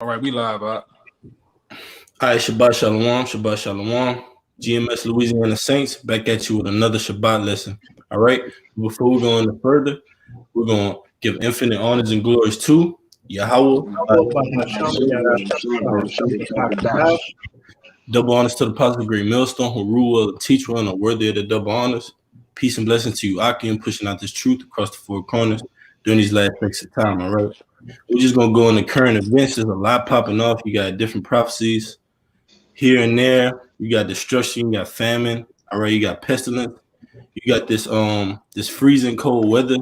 All right, we live. All right, Shabbat Shalom, Shabbat Shalom. GMS Louisiana Saints back at you with another Shabbat lesson. All right, before we go any further, we're going to give infinite honors and glories to Yahweh. Double honors to the Apostle Great Millstone, who rule well, the teacher, and are worthy of the double honors. Peace and blessings to you, Aki, and pushing out this truth across the four corners during these last weeks of time. All right, we're just going to go into current events. There's a lot popping off. You got different prophecies here and there. You got destruction, you got famine, all right, you got pestilence, you got this freezing cold weather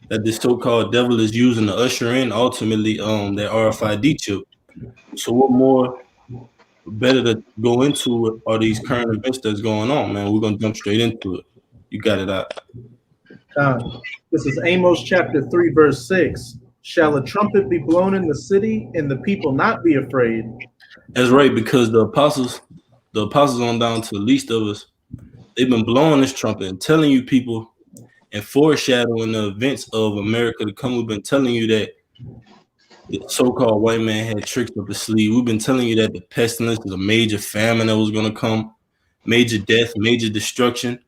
that this so-called devil is using to usher in ultimately that RFID chip. So what more better to go into are these current events that's going on, man? We're gonna jump straight into it. You got it out. This is Amos chapter 3, verse 6. Shall a trumpet be blown in the city, and the people not be afraid? That's right, because the apostles on down to the least of us, they've been blowing this trumpet and telling you people and foreshadowing the events of America to come. We've been telling you that the so-called white man had tricks up his sleeve. We've been telling you that the pestilence is a major famine that was going to come, major death, major destruction.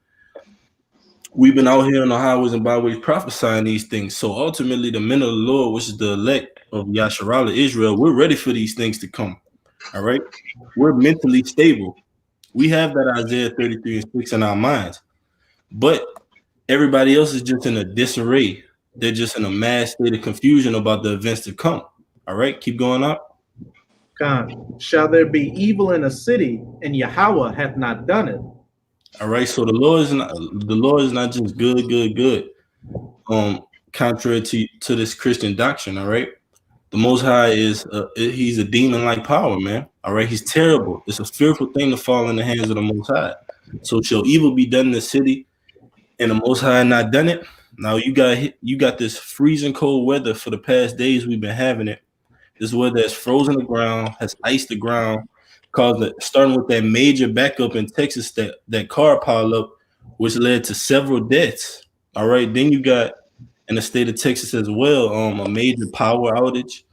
We've been out here on the highways and byways prophesying these things. So ultimately, the men of the Lord, which is the elect of Yasharala Israel, we're ready for these things to come. All right, we're mentally stable. We have that Isaiah 33 and 6 in our minds, but everybody else is just in a disarray. They're just in a mass state of confusion about the events to come. All right, keep going up. God, shall there be evil in a city, and Yahweh hath not done it? All right, so the Lord is not just good. Contrary to this Christian doctrine. All right. The Most High he's a demon-like power, man. All right, he's terrible. It's a fearful thing to fall in the hands of the Most High. So shall evil be done in the city, and the Most High not done it? Now you got this freezing cold weather for the past days we've been having it. This weather has frozen the ground, has iced the ground, starting with that major backup in Texas, that car pileup, which led to several deaths. All right, then you got in the state of Texas as well, a major power outage,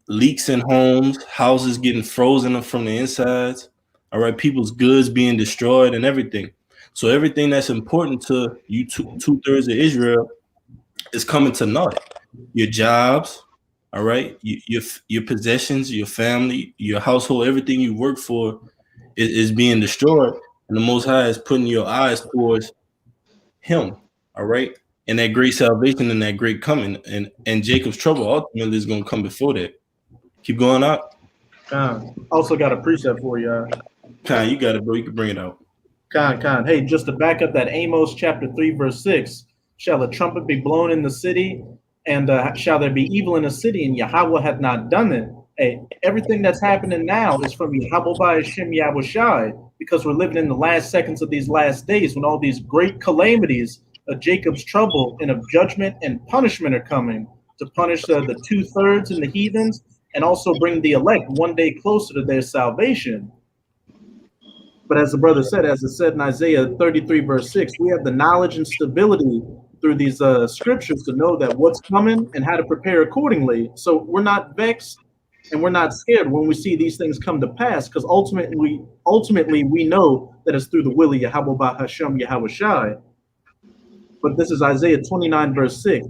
leaks in homes, houses getting frozen from the insides. All right, people's goods being destroyed and everything. So everything that's important to you, two-thirds of Israel, is coming to naught. Your jobs, all right, your possessions, your family, your household, everything you work for is being destroyed. And the Most High is putting your eyes towards Him, all right? And that great salvation and that great coming, and Jacob's trouble ultimately is going to come before that. Keep going up. Also got a precept for you. Khan, you got it, bro. You can bring it out. Khan. Hey, just to back up that Amos chapter 3, verse 6. Shall a trumpet be blown in the city, and shall there be evil in the city, and Yahweh hath not done it? Hey, everything that's happening now is from Yahweh by Hashem Yahushai, because we're living in the last seconds of these last days when all these great calamities of Jacob's trouble and of judgment and punishment are coming to punish the two-thirds and the heathens, and also bring the elect one day closer to their salvation. But as the brother said, as it said in Isaiah 33, verse 6, we have the knowledge and stability through these scriptures to know that what's coming and how to prepare accordingly. So we're not vexed and we're not scared when we see these things come to pass, because ultimately we know that it's through the will of Yahweh by Hashem Yahushai. But this is Isaiah 29, verse 6.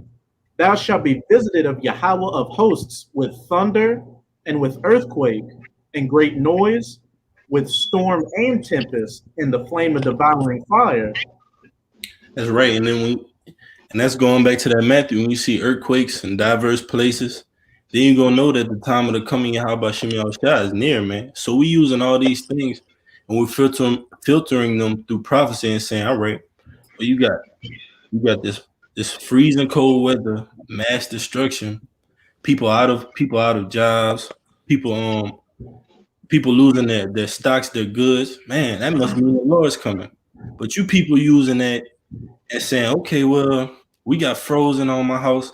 Thou shalt be visited of Yahweh of hosts with thunder and with earthquake and great noise, with storm and tempest and the flame of devouring fire. That's right. And that's going back to that Matthew. When you see earthquakes in diverse places, then you're going to know that the time of the coming of Yahweh Shem Yahushua is near, man. So we're using all these things and we're filtering them through prophecy and saying, all right, well, you got this freezing cold weather, mass destruction, people out of jobs, people losing their stocks, their goods. Man, that must mean the Lord's coming. But you people using that and saying, okay, well, we got frozen on my house.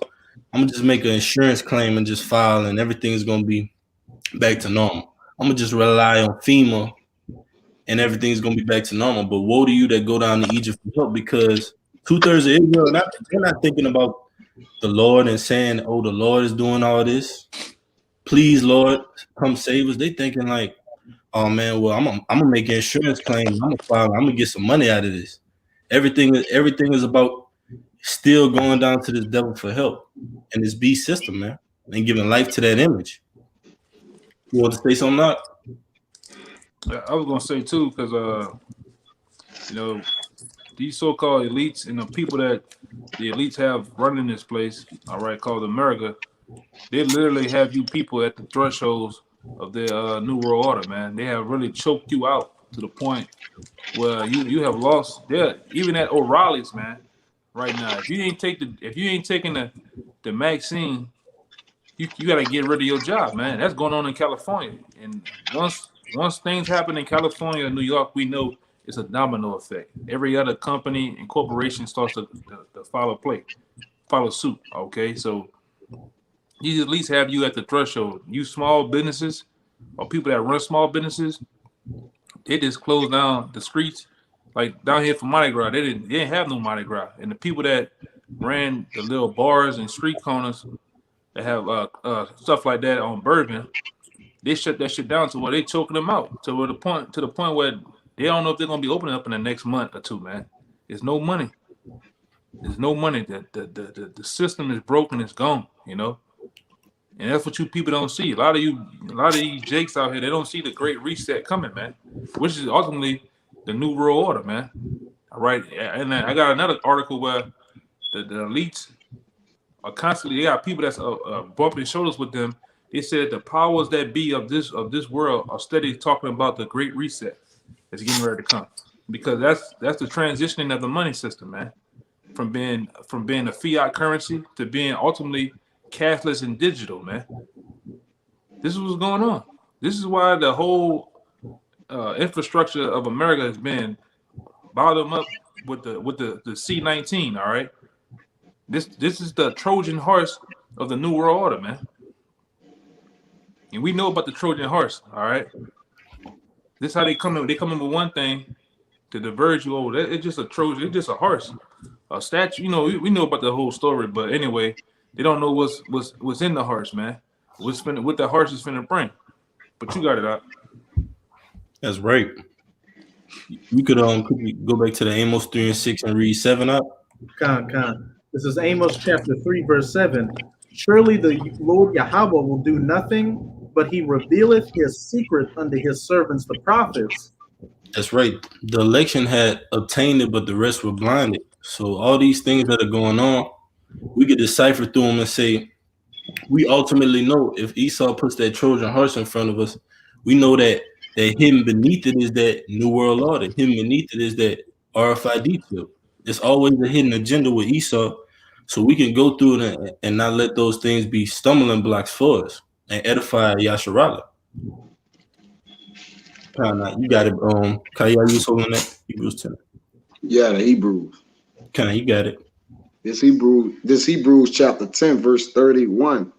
I'm gonna just make an insurance claim and just file, and everything's gonna be back to normal. I'm gonna just rely on FEMA, and everything's gonna be back to normal. But woe to you that go down to Egypt for help, because two-thirds of Israel, they're not thinking about the Lord and saying, oh, the Lord is doing all this. please, Lord, come save us. They thinking like, oh man, well, I'm gonna make an insurance claim. I'm gonna get some money out of this. Everything is about still going down to this devil for help and this beast system, man, and giving life to that image. You want to say something, Knock? I was gonna say too, because you know, these so-called elites and the people that the elites have running this place, all right, called America, they literally have you people at the thresholds of their new world order, man. They have really choked you out to the point where you have lost. Yeah, even at O'Reilly's, man. Right now, if you ain't taking the vaccine, you got to get rid of your job, man. That's going on in California, and once things happen in California and New York, we know it's a domino effect. Every other company and corporation starts to follow suit. Okay, so these at least have you at the threshold. You small businesses or people that run small businesses, they just close down the streets. Like down here for Mardi Gras, they didn't have no Mardi Gras, and the people that ran the little bars and street corners that have stuff like that on Bourbon, they shut that shit down to where they choking them out to the point where they don't know if they're gonna be opening up in the next month or two, man. There's no money. There's no money. The system is broken. It's gone. You know, and that's what you people don't see. A lot of these jakes out here, they don't see the Great Reset coming, man. Which is ultimately the New World Order, man. All right, and I got another article where the elites are constantly. They got people that's bumping shoulders with them. They said the powers that be of this world are steady talking about the Great Reset that's getting ready to come, because that's the transitioning of the money system, man, from being a fiat currency to being ultimately cashless and digital, man. This is what's going on. This is why the whole infrastructure of America has been bottomed up with the C-19. All right, this is the Trojan horse of the New World Order, man. And we know about the Trojan horse. All right, this is how they come in. They come in with one thing to diverge you over. It's just a Trojan. It's just a horse, a statue. You know, we know about the whole story, but anyway, they don't know what's in the horse, man. What the horse is finna bring. But you got it out. That's right. You could go back to the Amos 3 and 6 and read 7 up. Con. This is Amos chapter 3, verse 7. Surely the Lord Yahweh will do nothing, but he revealeth his secret unto his servants, the prophets. That's right. The election had obtained it, but the rest were blinded. So all these things that are going on, we could decipher through them and say, we ultimately know if Esau puts that Trojan horse in front of us, we know that hidden beneath it is that New World Order. Hidden beneath it is that RFID chip. It's always a hidden agenda with Esau. So we can go through it and not let those things be stumbling blocks for us and edify Yasharala. You got it. Kaya, you holding that? Hebrews 10. Yeah, the Hebrews. You got it. This Hebrews chapter 10, verse 31.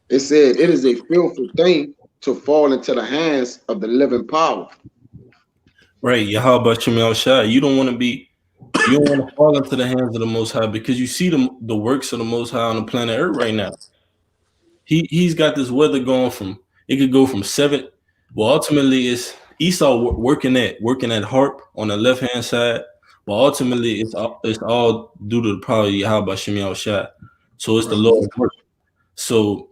It said, it is a fearful thing to fall into the hands of the living power. Right. Yahweh Shem Shai. You don't want to fall into the hands of the Most High, because you see the works of the Most High on the planet Earth right now. He's got this weather going it could go from 7. Well, ultimately it's Esau working at Harp on the left hand side, but ultimately it's all due to the power of Yahweh Shem Shai. So it's the Lord's work. So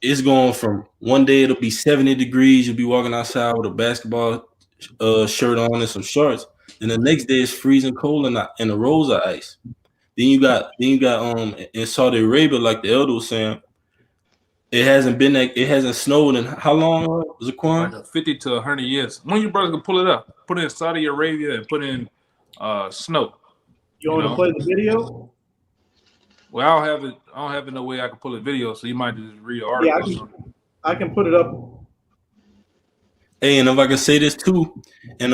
it's going from one day it'll be 70 degrees. You'll be walking outside with a basketball shirt on and some shorts. And the next day it's freezing cold and the roads are ice. Then you got in Saudi Arabia, like the elder was saying, it hasn't snowed in how long, Zaquan? Like 50 to 100 years. One of you brothers can pull it up. Put in Saudi Arabia and put in snow. You want to play the video? Well, I don't have it no way I can pull a video, so you might just read an article. Yeah, I can put it up. Hey, and if I can say this too, and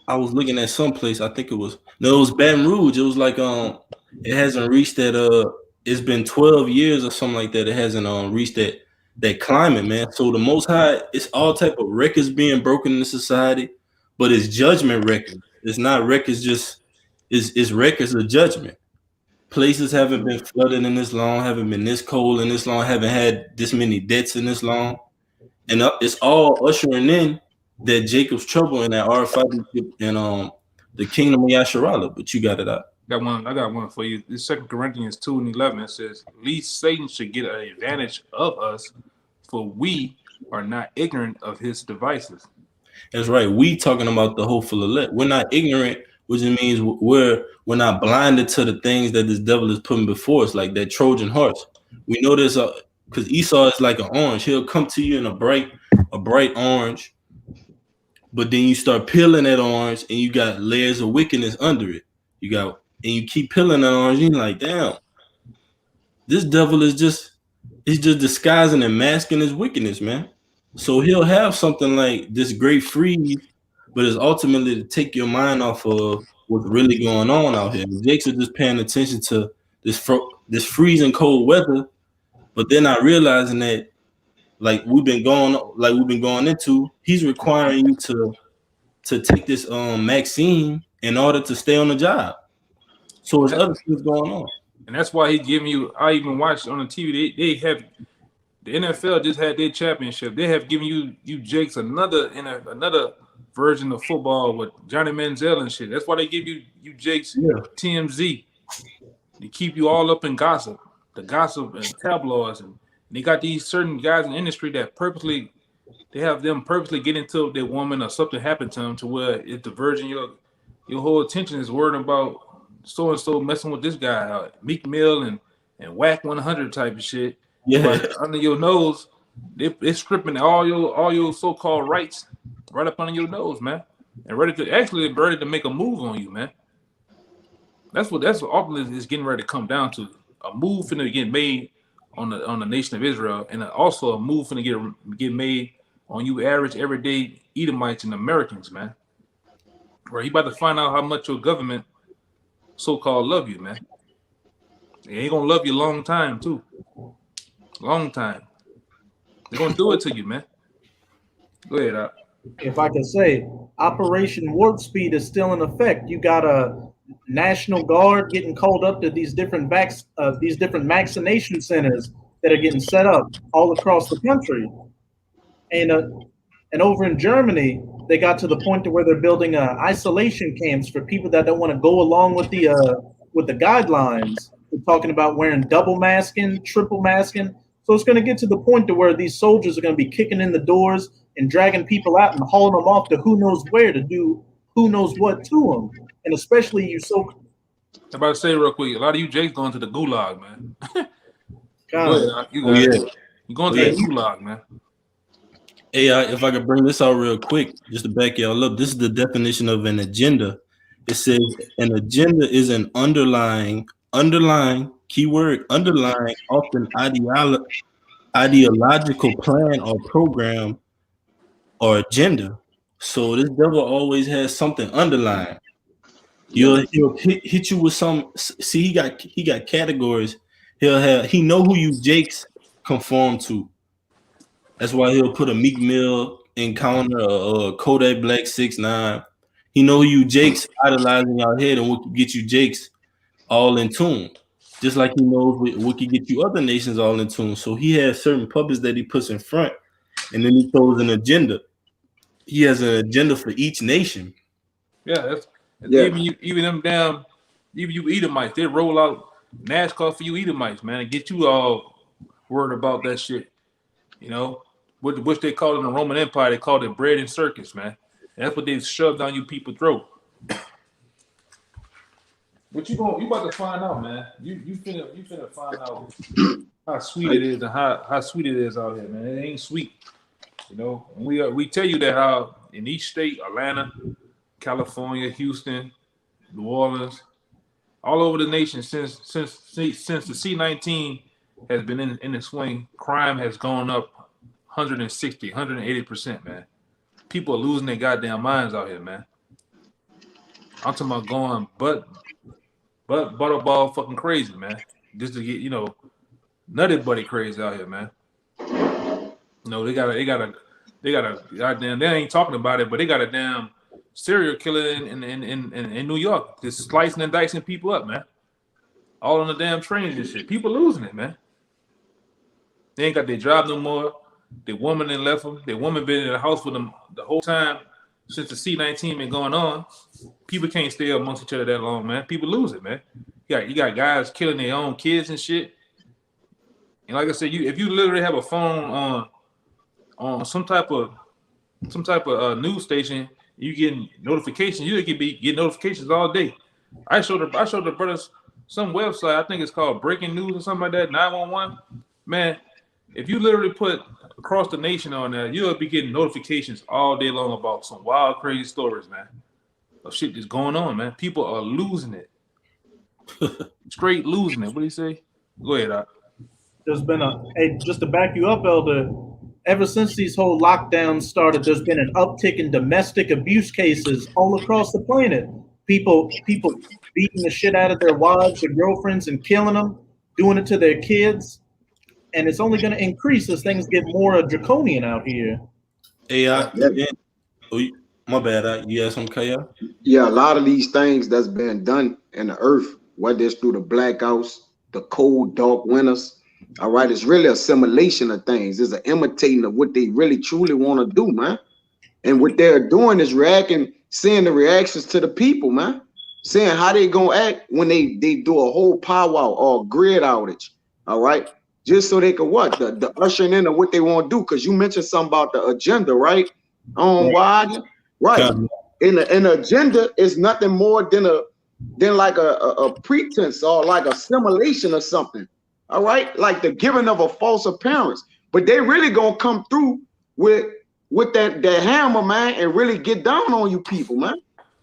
I was looking at someplace, I think it was Baton Rouge. It was like it hasn't reached that it's been 12 years or something like that. It hasn't reached that climate, man. So the Most High, it's all type of records being broken in the society, but it's judgment records. It's not records, just it's records of judgment. Places haven't been flooded in this long, haven't been this cold in this long, haven't had this many deaths in this long. And it's all ushering in that Jacob's trouble and that R5 and the kingdom of Yasharallah. But you got it out. I got one for you. This 2 Corinthians 2:11, it says, "Least Satan should get an advantage of us, for we are not ignorant of his devices." That's right. We talking about the hopeful elect. We're not ignorant, which means we're not blinded to the things that this devil is putting before us, like that Trojan horse. We know this because Esau is like an orange. He'll come to you in a bright orange, but then you start peeling that orange, and you got layers of wickedness under it. And you keep peeling that orange, and you're like, damn, this devil is just disguising and masking his wickedness, man. So he'll have something like this great freeze, but it's ultimately to take your mind off of what's really going on out here. Jakes are just paying attention to this freezing cold weather, but they're not realizing that, like we've been going into, he's requiring you to take this Maxine in order to stay on the job. So there's other things going on. And that's why he's giving you, I even watched on the TV, they have, the NFL just had their championship. They have given you Jakes another version of football with Johnny Manziel and shit. That's why they give you Jakes TMZ. They keep you all up in gossip, the gossip and tabloids. And they got these certain guys in the industry that purposely get into their woman or something happened to them to where it's diverging your whole attention is worried about so and so messing with this guy, Meek Mill and Whack 100 type of shit. Yeah, but under your nose, they're stripping all your so-called rights right up under your nose, man, and ready to make a move on you, man. That's what ultimately is getting ready to come down to. A move finna get made on the nation of Israel, and also a move finna get made on you average everyday Edomites and Americans, man. Where you about to find out how much your government so-called love you, man. They ain't gonna love you long time too. Long time. They're gonna do it to you, man. Go ahead, Al. If I can say, Operation Warp Speed is still in effect. You got a National Guard getting called up to these different vaccination centers that are getting set up all across the country. And over in Germany, they got to the point to where they're building isolation camps for people that don't want to go along with the guidelines. They're talking about wearing double masking, triple masking. So it's going to get to the point to where these soldiers are going to be kicking in the doors and dragging people out and hauling them off to who knows where to do who knows what to them. And especially you so. I'm about to say real quick, a lot of you Jakes going to the gulag, man. Go ahead, you're going to the gulag, man. Hey, if I could bring this out real quick, just to back y'all up, this is the definition of an agenda. It says an agenda is an underlying, keyword, underlying, often ideological plan or program or agenda. So this devil always has something underlying. He'll hit you with some. See, he got categories. He know who you Jakes conform to. That's why he'll put a Meek Mill encounter or Kodak Black 6ix9ine. He know who you Jakes idolizing your head and what can get you Jakes all in tune. Just like he knows what can get you other nations all in tune. So he has certain puppets that he puts in front, and then he throws an agenda. He has an agenda for each nation. Yeah, even you Edomites, they roll out NASCAR for you Edomites, man, and get you all worried about that shit. You know, which they called in the Roman Empire, they called it bread and circus, man. And that's what they shoved down you people's throat. But you about to find out, man. You finna find out how sweet it is and how sweet it is out here, man. It ain't sweet. You know, and we tell you that how in each state, Atlanta, California, Houston, New Orleans, all over the nation since the C-19 has been in the swing, crime has gone up 160, 180%, man. People are losing their goddamn minds out here, man. I'm talking about going butterball fucking crazy, man. Just to get, nutty buddy crazy out here, man. They got a goddamn, they ain't talking about it, but they got a damn serial killer in New York, just slicing and dicing people up, man. all on the damn trains and shit. People losing it, man. They ain't got their job no more. The woman done left them. The woman been in the house with them the whole time since the C-19 been going on. People can't stay amongst each other that long, man. People lose it, man. You got guys killing their own kids and shit. And like I said, if you literally have a phone on some type of news station, you getting notifications. You could be getting notifications all day. I showed the brothers some website. I think it's called Breaking News or something like that. 911. Man, if you literally put across the nation on there, you'll be getting notifications all day long about some wild, crazy stories, man. Of shit that's going on, man. People are losing it. Straight losing it. What do you say? Go ahead, Doc. There's been just to back you up, Elder, ever since these whole lockdowns started, there's been an uptick in domestic abuse cases all across the planet. People beating the shit out of their wives, their girlfriends, and killing them, doing it to their kids. And it's only going to increase as things get more draconian out here. Hey, my bad. You had something, Kaya? Yeah, a lot of these things that's been done in the earth, whether it's through the blackouts, the cold, dark winters. All right, it's really a simulation of things. It's an imitating of what they really truly want to do, man. And what they're doing is seeing the reactions to the people, man. Seeing how they gonna act when they do a whole powwow or grid outage. All right, just so they can the ushering in of what they want to do. Because you mentioned something about the agenda, right? Why? Right. And the agenda is nothing more than like a pretense or like a simulation or something. All right, like the giving of a false appearance, but they really gonna come through with that hammer, man, and really get down on you people, man.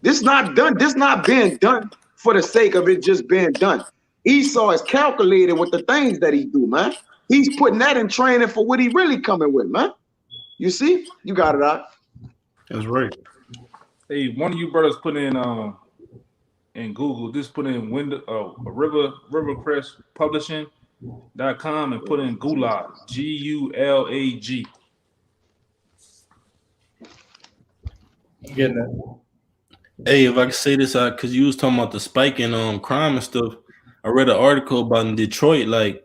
This not done. This not being done for the sake of it just being done. Esau is calculated with the things that he do, man. He's putting that in training for what he really coming with, man. You see, you got it out. That's right. Hey, one of you brothers put in Google, just put in Rivercrest Publishing.com and put in Gulag, Gulag. Getting it. Hey, if I could say this, because you was talking about the spike in crime and stuff. I read an article about in Detroit, like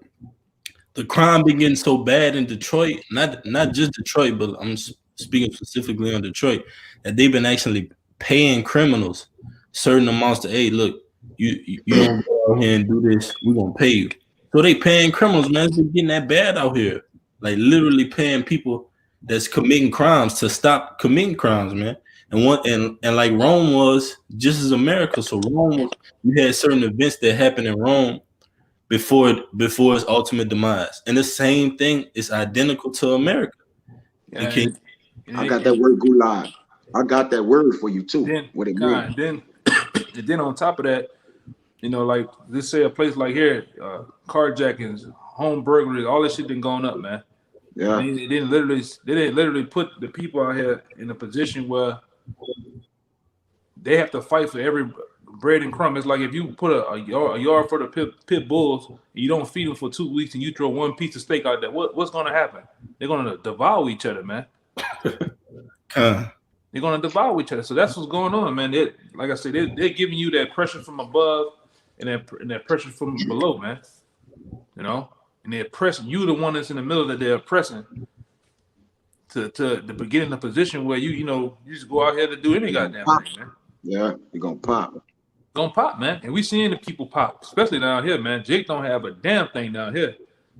the crime been getting so bad in Detroit, not just Detroit, but I'm speaking specifically on Detroit, that they've been actually paying criminals certain amounts to, hey, look, you don't go out here and do this, we're gonna pay you. So they paying criminals, man. It's been getting that bad out here. Like literally paying people that's committing crimes to stop committing crimes, man. And like Rome was just as America. So Rome, you had certain events that happened in Rome before its ultimate demise. And the same thing is identical to America. Yeah, I got that word gulag. I got that word for you too. What it means. And then on top of that, you know, like let's say a place like here, carjackings, home burglaries, all this shit been going up, man. Yeah. They didn't literally put the people out here in a position where they have to fight for every bread and crumb. It's like if you put a yard for the pit bulls, and you don't feed them for 2 weeks, and you throw one piece of steak out there, what's going to happen? They're going to devour each other, man. They're going to devour each other. So that's what's going on, man. Like I said, they're giving you that pressure from above and that pressure from below, man. You know, and they're oppressing you, the one that's in the middle that they're oppressing, to the beginning of the position where you just go out here to do any goddamn thing, man. Yeah, you're gonna pop. Gonna pop, man. And we seeing the people pop, especially down here, man. Jake don't have a damn thing down here.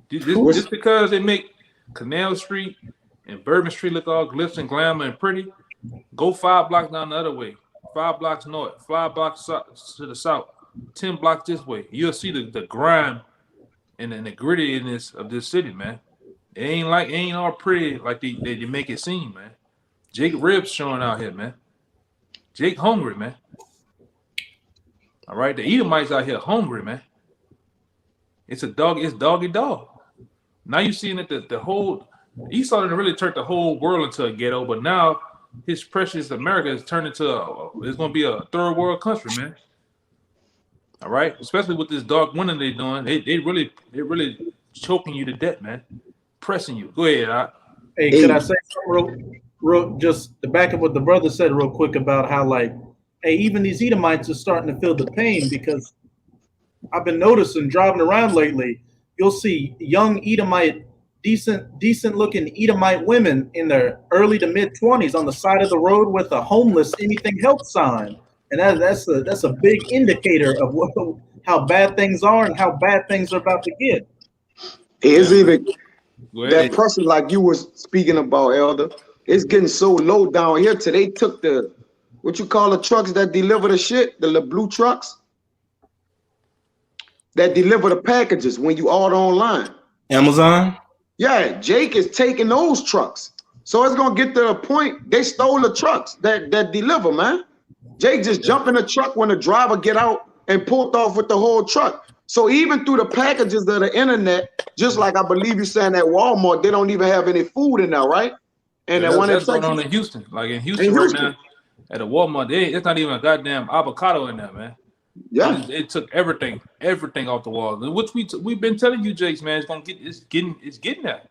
Just because they make Canal Street and Bourbon Street look all glitz and glamour and pretty, go 5 blocks down the other way, 5 blocks north, 5 blocks to the south, 10 blocks this way. You'll see the grime and the grittiness of this city, man. It ain't all pretty like they make it seem, man. Jake ribs showing out here, man. Jake hungry, man. All right, the Edomites out here hungry, man. It's doggy dog. Now you seeing that the whole Esau didn't really turn the whole world into a ghetto, but now his precious America is turned into it's gonna be a third world country, man. All right, especially with this dark winter they're doing, they really choking you to death, man. Pressing you. Go ahead, Doc. Hey, can I say something real just to back up what the brother said real quick about how, like, hey, even these Edomites are starting to feel the pain because I've been noticing driving around lately, you'll see young Edomite, decent looking Edomite women in their early to mid 20s on the side of the road with a homeless anything help sign. And that's a big indicator of how bad things are and how bad things are about to get. It's even Go that ahead. person like you was speaking about, Elder. It's getting so low down here today. They took the what you call the trucks that deliver the shit, the little blue trucks that deliver the packages when you order online. Amazon. Yeah, Jake is taking those trucks. So it's gonna get to the point they stole the trucks that deliver, man. Jake just jumped in the truck when the driver get out and pulled off with the whole truck. So even through the packages of the internet, just like I believe you're saying at Walmart, they don't even have any food in there, right? And that one That's in going on Texas, in Houston. Like in Houston right now, at a Walmart, it's not even a goddamn avocado in there, man. yeah, It took everything off the wall. Which we've been telling you, Jakes, man, it's getting there.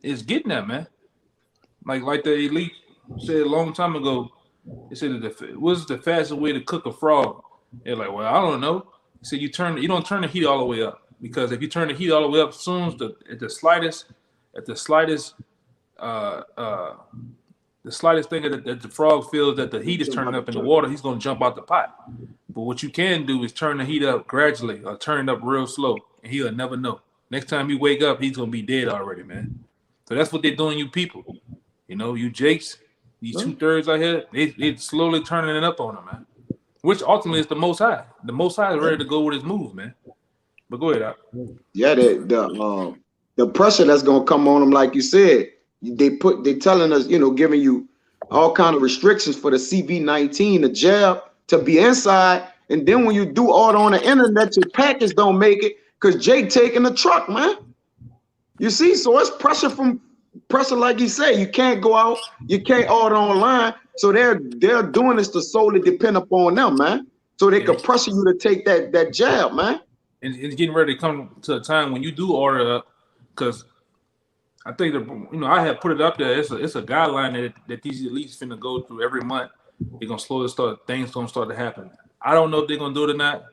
It's getting there, man. Like the elite said a long time ago, they said that what's the fastest way to cook a frog? They're like, well, I don't know. So you don't turn the heat all the way up, because if you turn the heat all the way up, soon as the slightest the slightest thing that the frog feels that the heat is turning up in the water, he's gonna jump out the pot. But what you can do is turn the heat up gradually or turn it up real slow, and he'll never know. Next time you wake up, he's gonna be dead already, man. So that's what they're doing, you people. You know, you Jakes, these 2/3 out here, they slowly turning it up on them, man. Which ultimately is the Most High. The Most High is ready to go with his move, man. But go ahead, Al. yeah. The pressure that's gonna come on them, like you said, they telling us, giving you all kind of restrictions for the CV-19, the jab to be inside, and then when you do order on the internet, your package don't make it because Jake taking the truck, man. You see, so it's pressure, like you say, you can't go out, you can't order online. So they're doing this to solely depend upon them, man. So they could pressure you to take that jab, man. And it's getting ready to come to a time when you do order up, because I think I have put it up there. It's a guideline that these elites finna go through every month. They're gonna slowly things gonna start to happen. I don't know if they're gonna do it or not.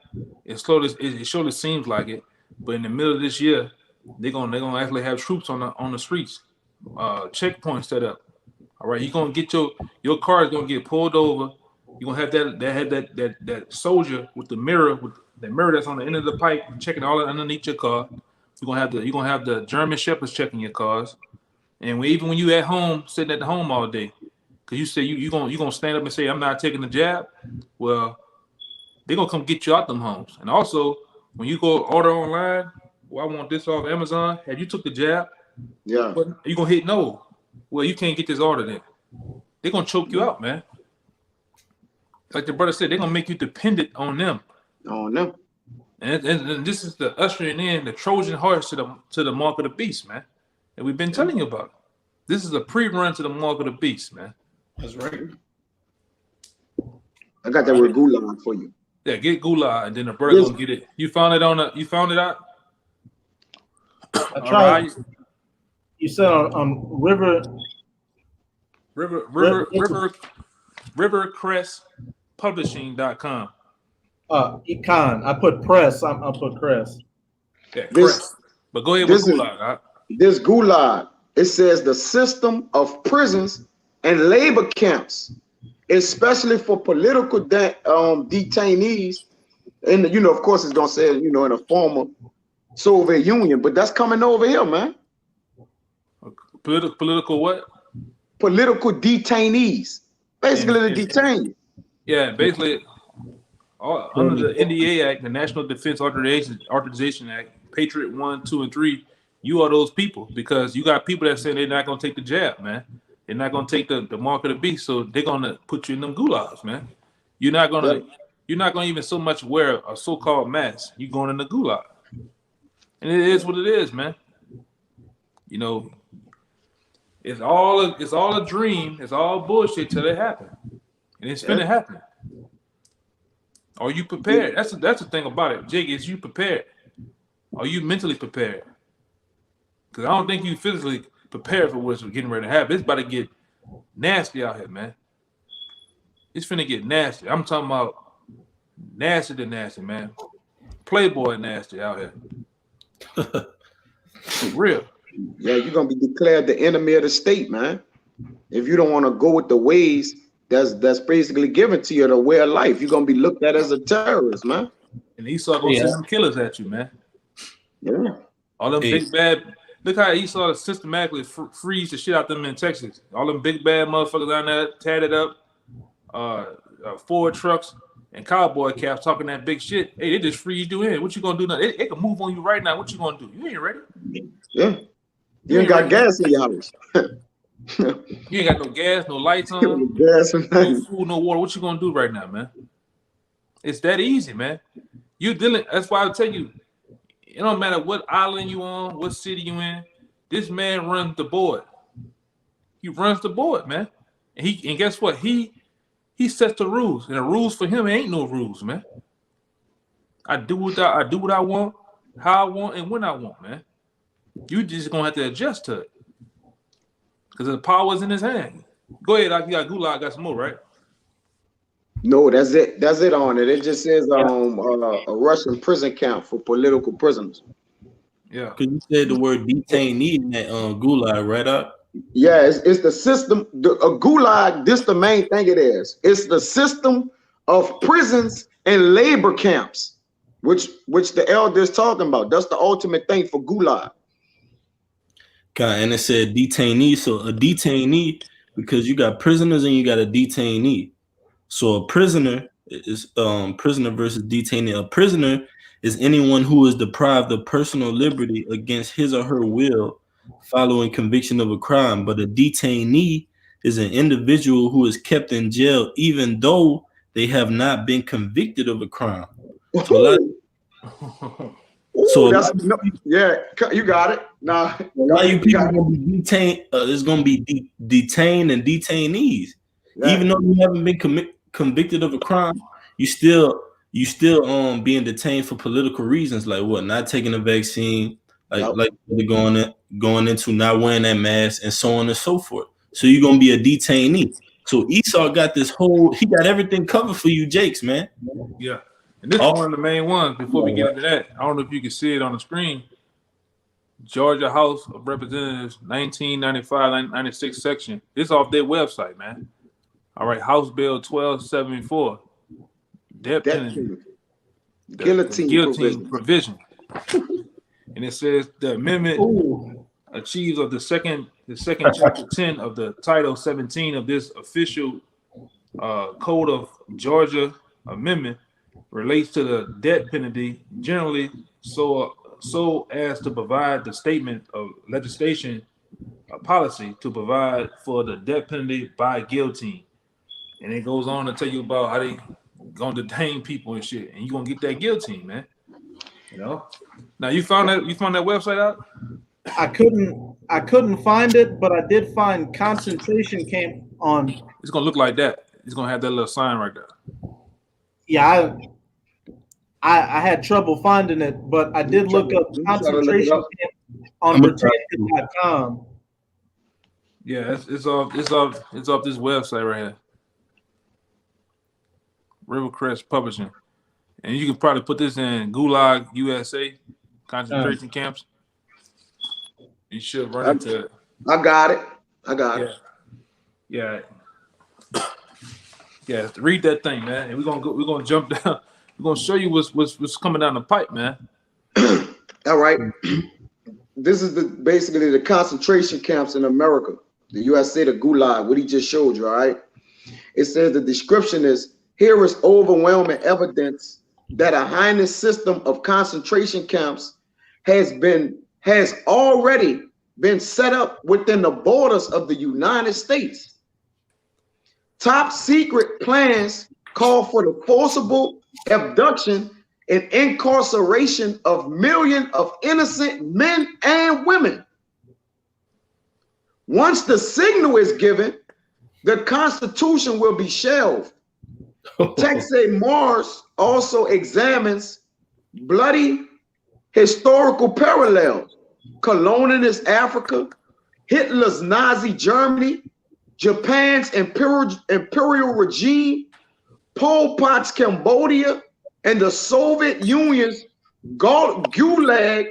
It surely seems like it. But in the middle of this year, they're gonna actually have troops on the streets, checkpoints set up. All right, you're gonna get your car is gonna get pulled over. You're gonna have that soldier with the mirror that's on the end of the pipe checking all underneath your car. You're gonna have the German shepherds checking your cars, and even when you at home sitting at the home all day, because you say you gonna stand up and say I'm not taking the jab. Well, they're gonna come get you out them homes. And also when you go order online, well, I want this off Amazon. Have you took the jab? Yeah. You gonna hit no. Well, you can't get this order then. They're gonna choke you out, man. Like the brother said, they're gonna make you dependent on them. On them. And this is the ushering in the Trojan horse to the mark of the beast, man. And we've been telling you about it. This is a pre-run to the mark of the beast, man. That's right. I got that with gulag for you. Yeah, get gulag, and then the brother gonna get it. You found it out? I tried. You said on rivercrestpublishing.com. Econ. I put press. I'll put crest. Yeah, crest. But go ahead with gulag. Huh? This gulag, it says the system of prisons and labor camps, especially for political detainees. And of course, it's gonna say in a former Soviet Union, but that's coming over here, man. Political what? Political detainees, basically the detained. Yeah, basically under the NDA Act, the National Defense Authorization Act, Patriot 1, 2, and 3. You are those people, because you got people that say they're not gonna take the jab, man. They're not gonna take the mark of the beast, so they're gonna put you in them gulags, man. You're not gonna even so much wear a so-called mask. You're going in the gulag, and it is what it is, man. It's all a dream. It's all bullshit till it happens, and it's finna happen. Are you prepared? That's the thing about it, Jake. Is you prepared? Are you mentally prepared? Because I don't think you physically prepared for what's getting ready to happen. It's about to get nasty out here, man. It's finna get nasty. I'm talking about nasty to nasty, man. Playboy nasty out here. For real. Yeah, you're gonna be declared the enemy of the state, man. If you don't want to go with the ways that's basically given to you, the way of life, you're gonna be looked at as a terrorist, man. And Esau gonna send them killers at you, man. Yeah. All them big bad. Look how Esau systematically freeze the shit out them in Texas. All them big bad motherfuckers down there, tatted up, Ford trucks and cowboy caps talking that big shit. Hey, they just freeze you in. What you gonna do now? They can move on you right now. What you gonna do? You ain't ready. Yeah. You ain't got gas in your house. You ain't got no gas, no lights on, gas no food, no water. What you gonna do right now, man? It's that easy, man. You dealing. That's why I tell you, it don't matter what island you on, what city you in. This man runs the board. He runs the board, man. And guess what? He sets the rules, and the rules for him ain't no rules, man. I do what I want, how I want, and when I want, man. You just gonna have to adjust to it because the power's in his hand. Go ahead, you got Gulag, got some more, right? No, that's it. That's it on it. It just says a Russian prison camp for political prisoners. Yeah. Because you said the word detainee in that Gulag, right up? Yeah, it's the system. A Gulag, this the main thing it is. It's the system of prisons and labor camps, which the elder is talking about. That's the ultimate thing for Gulag. And it said detainee. So a detainee, because you got prisoners and you got a detainee. So a prisoner is prisoner versus detainee. A prisoner is anyone who is deprived of personal liberty against his or her will following conviction of a crime. But a detainee is an individual who is kept in jail even though they have not been convicted of a crime. So yeah, you got it. Nah, a lot of you people gonna be detained. There's gonna be detained and detainees, even though you haven't been convicted of a crime. You still being detained for political reasons, like what, not taking a vaccine, like going into not wearing that mask, and so on and so forth. So you're gonna be a detainee. So Esau got he got everything covered for you, Jakes, man. Yeah. And this is one of the main ones. Before we get into that, I don't know if you can see it on the screen. Georgia House of Representatives, 1995-96 section. This off their website, man. All right, House Bill 1274. Death penalty. Guillotine provision. And it says the amendment achieves of the second chapter 10 of the title 17 of this official code of Georgia amendment relates to the death penalty generally so as to provide the statement of legislation policy to provide for the death penalty by guillotine. And it goes on to tell you about how they gonna detain people and shit, and you gonna get that guillotine, man. You know. Now you found that website out? I couldn't find it, but I did find concentration camp on. It's gonna look like that. It's gonna have that little sign right there. Yeah, I had trouble finding it, but I did look up concentration camp on Britannica.com. Yeah, it's off this website right here. Rivercrest Publishing. And you can probably put this in Gulag USA concentration camps. You should run into it. I got it. Yeah. Yeah, read that thing, man. And we're gonna jump down. We're gonna show you what's coming down the pipe, man. All right. This is basically the concentration camps in America. The USA, the Gulag, what he just showed you, all right? It says the description is, here is overwhelming evidence that a heinous system of concentration camps has already been set up within the borders of the United States. Top secret plans call for the forcible abduction and incarceration of millions of innocent men and women. Once the signal is given, the Constitution will be shelved. Texas Mars also examines bloody historical parallels. Colonialist Africa, Hitler's Nazi Germany, Japan's imperial regime, Pol Pot's Cambodia, and the Soviet Union's Gulag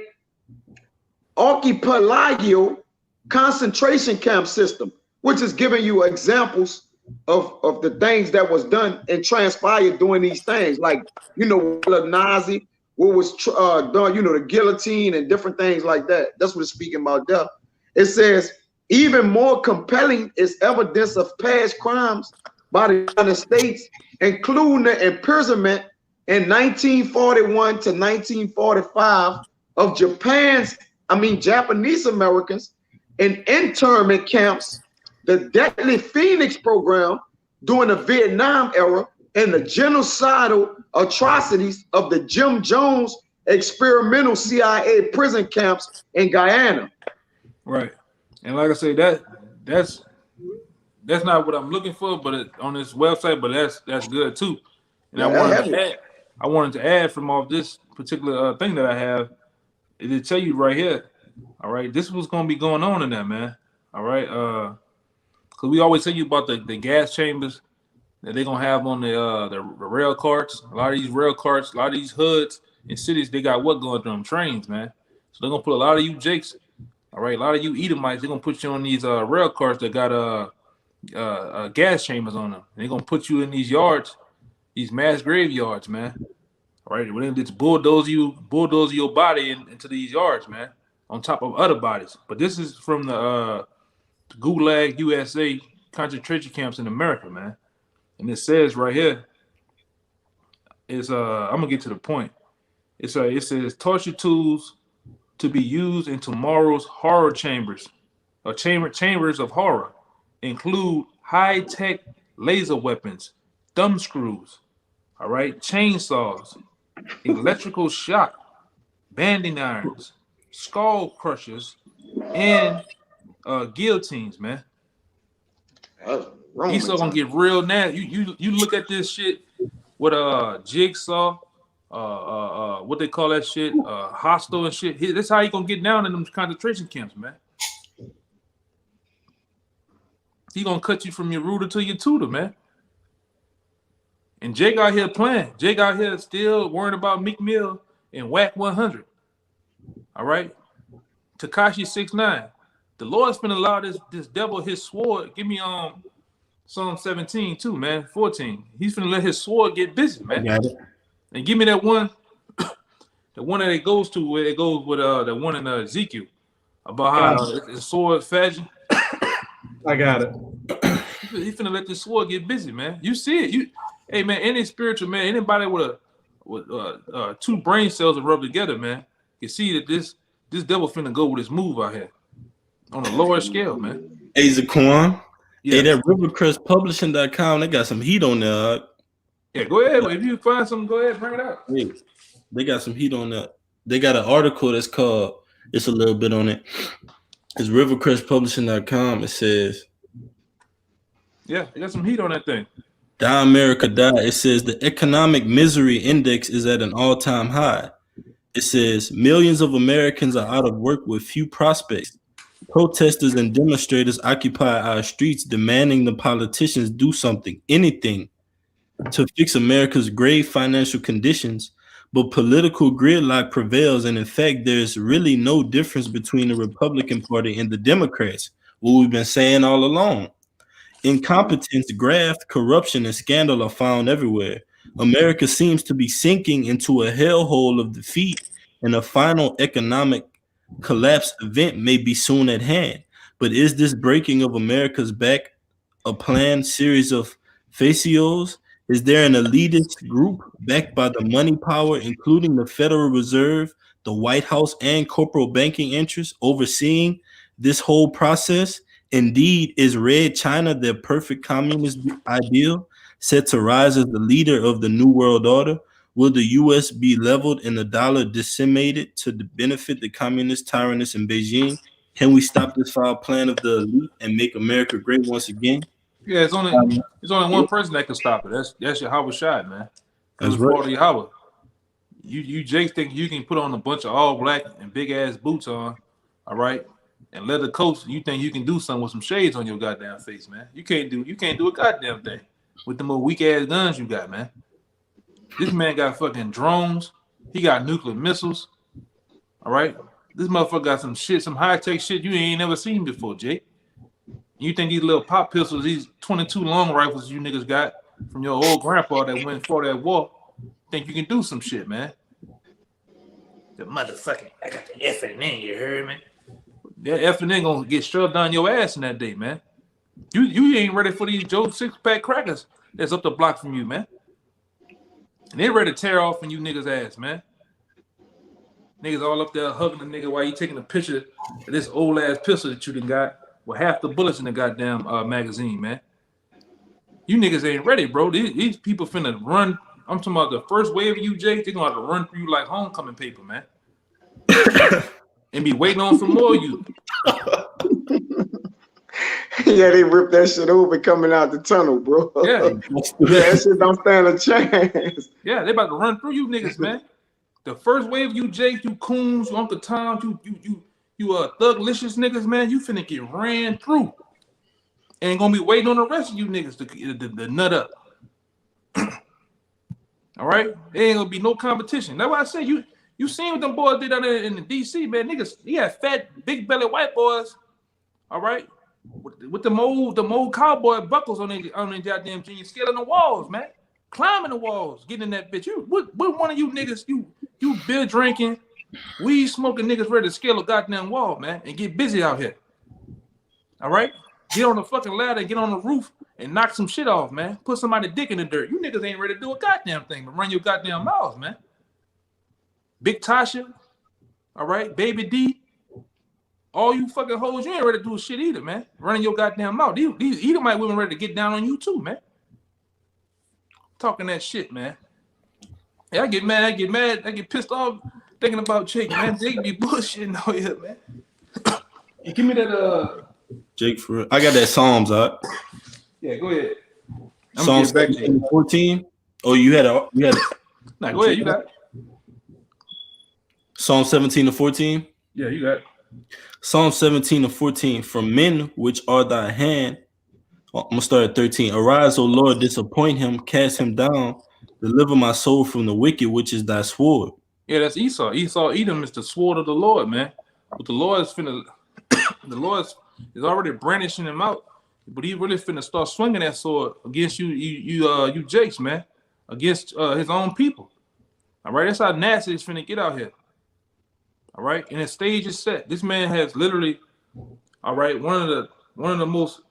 Archipelago concentration camp system, which is giving you examples of the things that was done and transpired during these things, like, you know, the Nazi, what was done, you know, the guillotine and different things like that. That's what it's speaking about there. It says, even more compelling is evidence of past crimes by the United States, including the imprisonment in 1941 to 1945 of Japanese Americans in internment camps, the Deadly Phoenix program during the Vietnam era, and the genocidal atrocities of the Jim Jones experimental CIA prison camps in Guyana. Right. And like I say, that's not what I'm looking for, but on this website, but that's good too. And Yeah, I wanted to add from off this particular thing that I have, is to tell you right here. All right, this is what's gonna be going on in there, man. All right, because we always tell you about the gas chambers that they're gonna have on the rail carts. A lot of these rail carts, a lot of these hoods in cities, they got what going through them? Trains, man. So they're gonna put a lot of you Jakes, all right, a lot of you Edomites, they're gonna put you on these rail carts that got gas chambers on them. They're gonna put you in these yards, these mass graveyards, man. All right, when they just bulldoze your body into these yards, man, on top of other bodies. But this is from the Gulag USA concentration camps in America, man. And it says right here, I'm gonna get to the point. It says torture tools to be used in tomorrow's horror chambers, or chambers of horror, include high-tech laser weapons, thumb screws, all right, chainsaws, electrical shock, banding irons, skull crushers, and guillotines, man. He's still gonna get real nasty. You look at this shit with Jigsaw, what they call that shit, Hostel and shit. That's how you gonna get down in them concentration camps, man. He gonna cut you from your rooter to your tutor, man. And Jake out here playing. Jake out here still worrying about Meek Mill and Whack 100. All right, Tekashi 6ix9ine. The Lord's finna allow this devil his sword. Give me Psalm 17 too, man. 14. He's finna let his sword get busy, man. And give me that one, the one that it goes to, where it goes with the one in Ezekiel about how his sword fashion. I got it. He's finna let this sword get busy, man. You see it. Hey man, any spiritual man, anybody with two brain cells that rub together, man, can see that this devil finna go with his move out here on a lower scale, man. Hey, Zaquan. Yeah. Hey, that RivercrestPublishing.com, they got some heat on there. Yeah, go ahead. If you find something, go ahead, bring it up. Hey, they got some heat on that. They got an article that's called, it's a little bit on it. It's RivercrestPublishing.com. It says, yeah, they got some heat on that thing. Die America Die. It says the economic misery index is at an all-time high. It says millions of Americans are out of work with few prospects. Protesters and demonstrators occupy our streets demanding the politicians do something, anything, to fix America's grave financial conditions. But political gridlock prevails, and in fact, there's really no difference between the Republican Party and the Democrats, what we've been saying all along. Incompetence, graft, corruption, and scandal are found everywhere. America seems to be sinking into a hellhole of defeat, and a final economic collapse event may be soon at hand. But is this breaking of America's back a planned series of facios? Is there an elitist group backed by the money power, including the Federal Reserve, the White House, and corporate banking interests overseeing this whole process? Indeed, is Red China their perfect communist ideal, set to rise as the leader of the New World Order? Will the U.S. be leveled and the dollar decimated to benefit the communist tyrannists in Beijing? Can we stop this foul plan of the elite and make America great once again? Yeah, it's only one person that can stop it. That's Yahweh Shai, man. That's right. Yahweh. You Jakes think you can put on a bunch of all black and big ass boots on, all right, and leather coats. You think you can do something with some shades on your goddamn face, man? You can't do a goddamn thing with the more weak ass guns you got, man. This man got fucking drones. He got nuclear missiles. All right. This motherfucker got some shit, some high-tech shit you ain't never seen before, Jake. You think these little pop pistols, these 22 long rifles you niggas got from your old grandpa that went for that war, think you can do some shit, man? The motherfucking, I got the FNN, you heard me? That FNN gonna get shoved down your ass in that day, man. You ain't ready for these Joe six-pack crackers that's up the block from you, man. And they ready to tear off in you niggas' ass, man. Niggas all up there hugging the nigga while you taking a picture of this old ass pistol that you done got with half the bullets in the goddamn magazine, man. You niggas ain't ready, bro. These people finna run. I'm talking about the first wave of you, Jake. They're gonna have to run through you like homecoming paper, man. And be waiting on some more of you. Yeah, they ripped that shit over coming out the tunnel, bro. Yeah. That shit don't stand a chance. Yeah, they about to run through you niggas, man. The first wave of you, Jake, you coons, you Uncle Tom, you thuglicious niggas, man, you finna get ran through. Ain't gonna be waiting on the rest of you niggas to nut up. All right? There ain't gonna be no competition. That's why I say you seen what them boys did down there in the DC, man. Niggas, he had fat, big belly white boys, all right? With the old cowboy buckles on their goddamn jeans, scaling the walls, man. Climbing the walls, getting in that bitch. What one of you niggas, you beer drinking, weed smoking niggas ready to scale a goddamn wall, man, and get busy out here. All right? Get on the fucking ladder, get on the roof, and knock some shit off, man. Put somebody dick in the dirt. You niggas ain't ready to do a goddamn thing, but run your goddamn mouths, man. Big Tasha, all right, Baby D, all you fucking hoes, you ain't ready to do shit either, man. Running your goddamn mouth. These Edomite women ready to get down on you too, man. Talking that shit, man. Yeah, I get mad, I get pissed off thinking about Jake, man. Jake be bullshitting out here, man. Hey, give me that Jake, for real. I got that Psalms out. Yeah, go ahead. Psalms 14. Oh, you had a Nah, go ahead, you got it. Psalm 17-14. Yeah, you got it. Psalm 17-14. From men which are thy hand. I'm gonna start at 13. Arise, O Lord, disappoint him, cast him down, deliver my soul from the wicked, which is thy sword. Yeah, that's Esau. Edom is the sword of the Lord, man. But the Lord is finna, the Lord is already brandishing him out, but he really finna start swinging that sword against you Jakes, man, against his own people. All right, that's how nasty it's finna get out here. All right, and the stage is set. This man has literally, all right, one of the most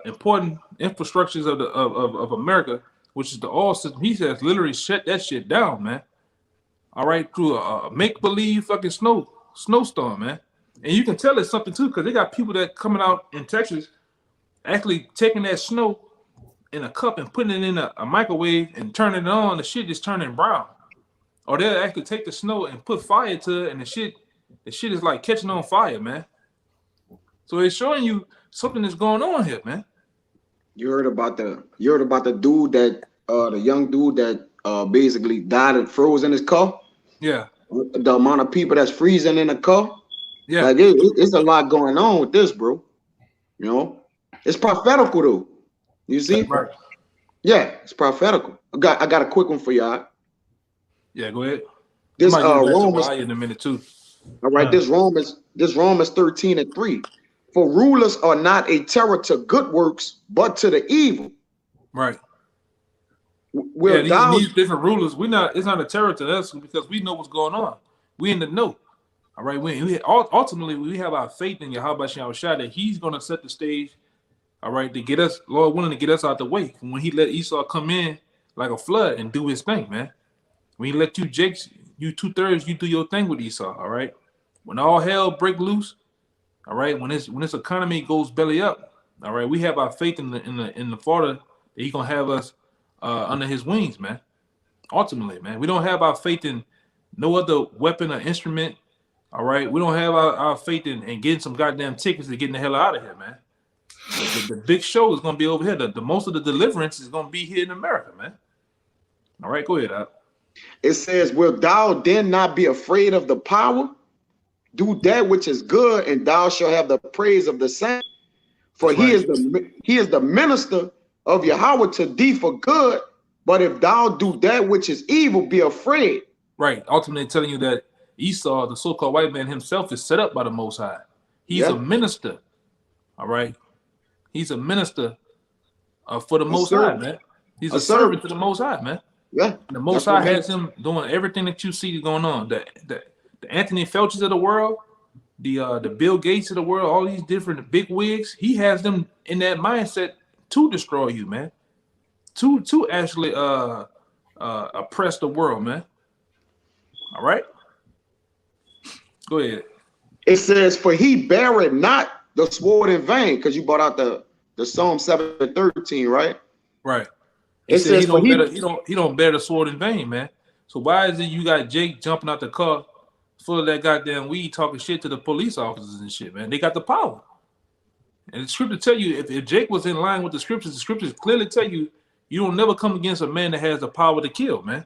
important infrastructures of America, which is the oil system. He has literally shut that shit down, man. All right, through a make-believe fucking snowstorm, man. And you can tell it's something too, because they got people that coming out in Texas actually taking that snow in a cup and putting it in a microwave and turning it on. The shit is turning brown. Or they'll actually take the snow and put fire to it, and the shit is like catching on fire, man. So it's showing you something that's going on here, man. You heard about the dude that the young dude that basically died and froze in his car? Yeah. The amount of people that's freezing in a car? Yeah. Like it's a lot going on with this, bro. You know? It's prophetical though. You see? Right. Yeah, it's prophetical. I got a quick one for y'all. Yeah, go ahead. This Romans in a minute too. All right, this Romans 13:3. For rulers are not a terror to good works, but to the evil. Right. Yeah, these different rulers, it's not a terror to us because we know what's going on. We in the know. All right. Ultimately we have our faith in Yahweh Shah that he's gonna set the stage, all right, to get us, Lord willing, to get us out the way from when he let Esau come in like a flood and do his thing, man. When he let you Jakes, you 2/3, you do your thing with Esau, all right? When all hell break loose, all right, when this economy goes belly up, all right, we have our faith in the Father that he's gonna have us under his wings, man. Ultimately, man. We don't have our faith in no other weapon or instrument, all right? We don't have our faith in getting some goddamn tickets to getting the hell out of here, man. The big show is gonna be over here. The most of the deliverance is gonna be here in America, man. All right, go ahead, Al. It says, will thou then not be afraid of the power? Do that which is good, and thou shalt have the praise of the saint. For he is the minister of Yahweh to thee for good. But if thou do that which is evil, be afraid. Right. Ultimately telling you that Esau, the so-called white man himself, is set up by the Most High. He's a minister. All right. He's a minister for the Most High, man. He's a servant to the Most High, man. Yeah. The Most High has him doing everything that you see going on. The Anthony Fauci's of the world, the Bill Gates of the world, all these different big wigs, he has them in that mindset to destroy you, man. To actually oppress the world, man. All right. Go ahead. It says, "For he beareth not the sword in vain," because you brought out the Psalm 7:13, right? Right. It says he don't bear the sword in vain, man. So why is it you got Jake jumping out the car full of that goddamn weed talking shit to the police officers and shit, man? They got the power. And the scripture tell you if Jake was in line with the scriptures clearly tell you you don't never come against a man that has the power to kill, man.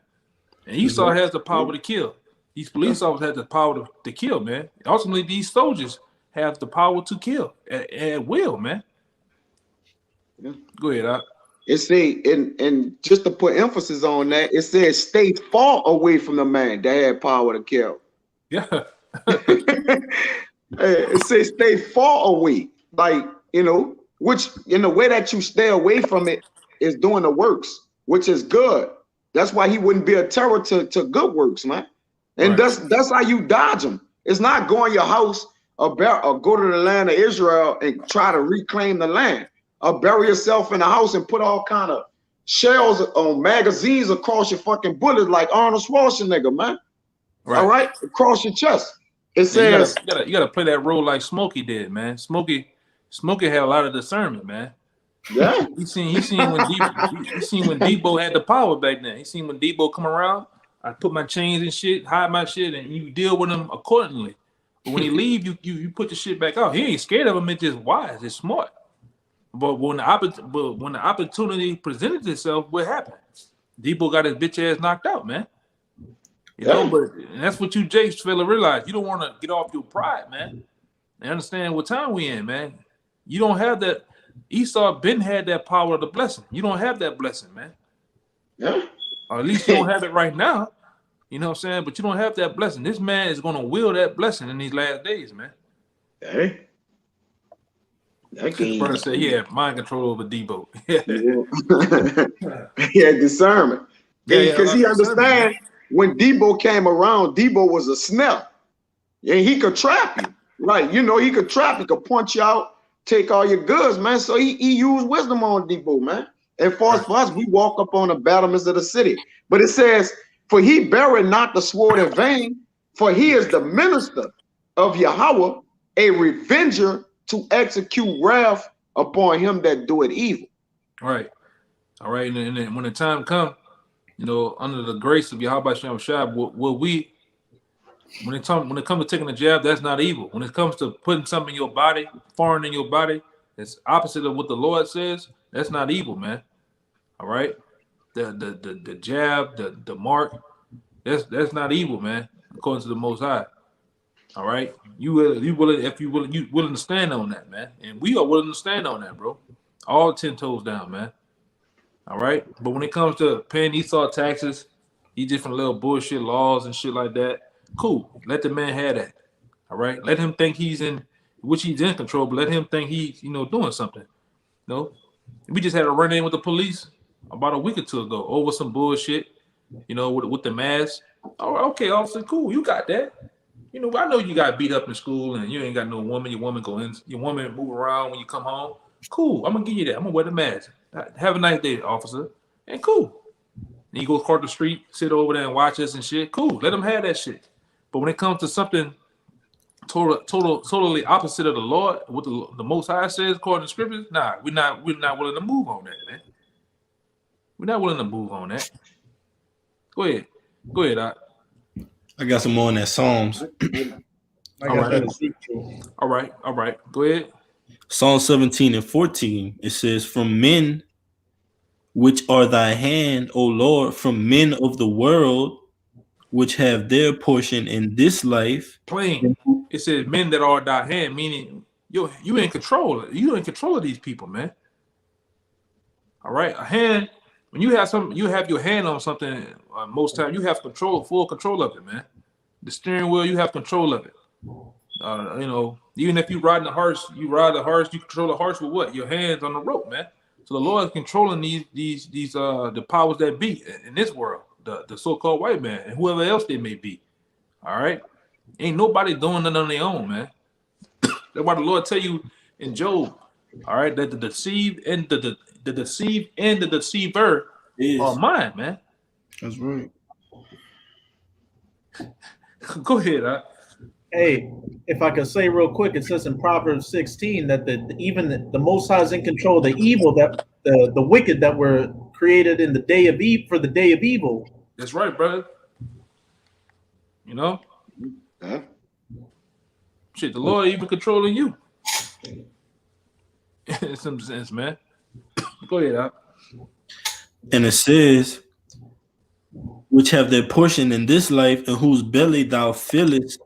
And Esau has the power to kill. These police officers have the power to kill, man. Ultimately, these soldiers have the power to kill at will, man. Yeah. Go ahead, Doc. It say, and just to put emphasis on that, it says, "Stay far away from the man that had power to kill." Yeah. It says, "Stay far away," like, which in the way that you stay away from it is doing the works, which is good. That's why he wouldn't be a terror to good works, man. And Right. that's how you dodge him. It's not go in your house or go to the land of Israel and try to reclaim the land. Or bury yourself in a house and put all kind of shells on magazines across your fucking bullets like Arnold Schwarzenegger, man. Right. All right, across your chest. It Yeah, says, you gotta play that role like Smokey did, man. Smokey had a lot of discernment, man. yeah, He seen when Debo had the power back then. He seen when Debo come around, I put my chains and shit, hide my shit, and you deal with him accordingly. But when he leave, you put the shit back out. He ain't scared of him. It's just wise. It's smart. But when the opportunity presented itself, what happened? Debo got his bitch ass knocked out, man. You know, but and that's what you Jakes fella realize. You don't want to get off your pride, man. And understand what time we in, man. You don't have that. Esau been had that power of the blessing. You don't have that blessing, man. yeah. Or at least you don't have it right now. You know what I'm saying? But you don't have that blessing. This man is gonna wield that blessing in these last days, man. Hey. The brother said he had mind control over Debo. He had discernment. Because he understand man. when Debo came around, Debo was a snare. And he could trap you. Right. He could trap you, could punch you out, take all your goods, man. So he used wisdom on Debo, man. And for us, we walk up on the battlements of the city. But it says, "For he beareth not the sword in vain, for he is the minister of Yahweh, a revenger to execute wrath upon him that doeth evil." Right. All right. And then when the time comes, under the grace of Yahweh Shem Shai, when it comes to taking a jab, that's not evil. When it comes to putting something in your body, foreign in your body, that's opposite of what the Lord says, that's not evil, man. All right. The jab, the mark, that's not evil, man, according to the Most High. All right. You willing to stand on that, man. And we are willing to stand on that, bro. All 10 toes down, man. All right. But when it comes to paying Esau taxes, these different little bullshit laws and shit like that, cool. Let the man have that. All right. Let him think he's in control, but let him think he's, doing something. We just had a run-in with the police about a week or two ago over some bullshit, with the mask. Oh, okay, officer, cool. You got that. I know you got beat up in school and you ain't got no woman. Your woman move around when you come home. Cool. I'm gonna give you that. I'm gonna wear the mask. Have a nice day, officer. And cool. And you go across the street, sit over there and watch us and shit. Cool. Let them have that shit. But when it comes to something totally opposite of the Lord, what the Most High says according to scriptures, nah, we're not willing to move on that, man. We're not willing to move on that. Go ahead, Doc. I got some more on that Psalms. All right. Go ahead. Psalm 17 and 14. It says, "From men which are thy hand, O Lord, from men of the world, which have their portion in this life." Plain. It says men that are thy hand, meaning you in control. You in control of these people, man. All right. A hand when you have some, you have your hand on something. Most time, you have full control of it, man. The steering wheel, you have control of it. You know, even if you ride the horse, you control the horse with what? Your hands on the rope, man. So the Lord is controlling these the powers that be in this world, the so-called white man and whoever else they may be. All right, ain't nobody doing nothing on their own, man. That's why the Lord tell you in Job, all right, that the deceived and the deceived and the deceiver are mine, man. That's right. Go ahead, huh? Hey, if I could say real quick, it says in Proverbs 16 that even the Most High is in control. The evil that the wicked that were created in the day of for the day of evil. That's right, brother. You know, shit, the Lord even controlling you. In some sense, man. Go ahead, huh? And it says, which have their portion in this life, and whose belly thou fillest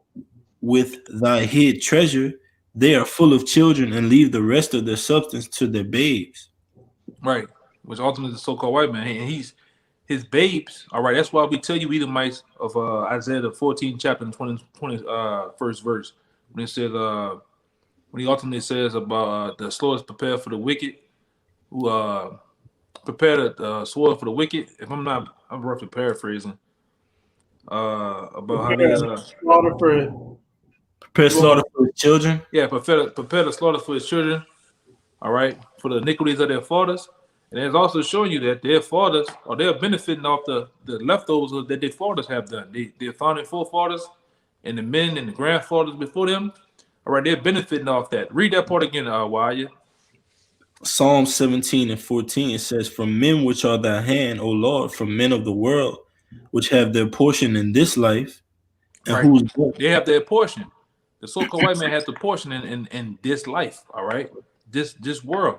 with thy hid treasure, they are full of children and leave the rest of their substance to their babes. Right, which ultimately is the so-called white man, and he's his babes. All right, that's why we tell you Edomites of Isaiah the 14th chapter and 20 first verse when it says when he ultimately says about the sword is prepared for the wicked, who prepared the sword for the wicked. If I'm roughly paraphrasing about how they prepare slaughter for his children. Yeah, prepare the slaughter for his children. All right, for the iniquities of their fathers. And it's also showing you that their fathers, or they're benefiting off the leftovers that their fathers have done. Their founding forefathers and the men and the grandfathers before them. All right, they're benefiting off that. Read that part again, Waya. Psalm 17 and 14, it says, from men which are thy hand, O Lord, from men of the world, which have their portion in this life, and right. They have their portion. The so-called white man has the portion in this life, all right? This world.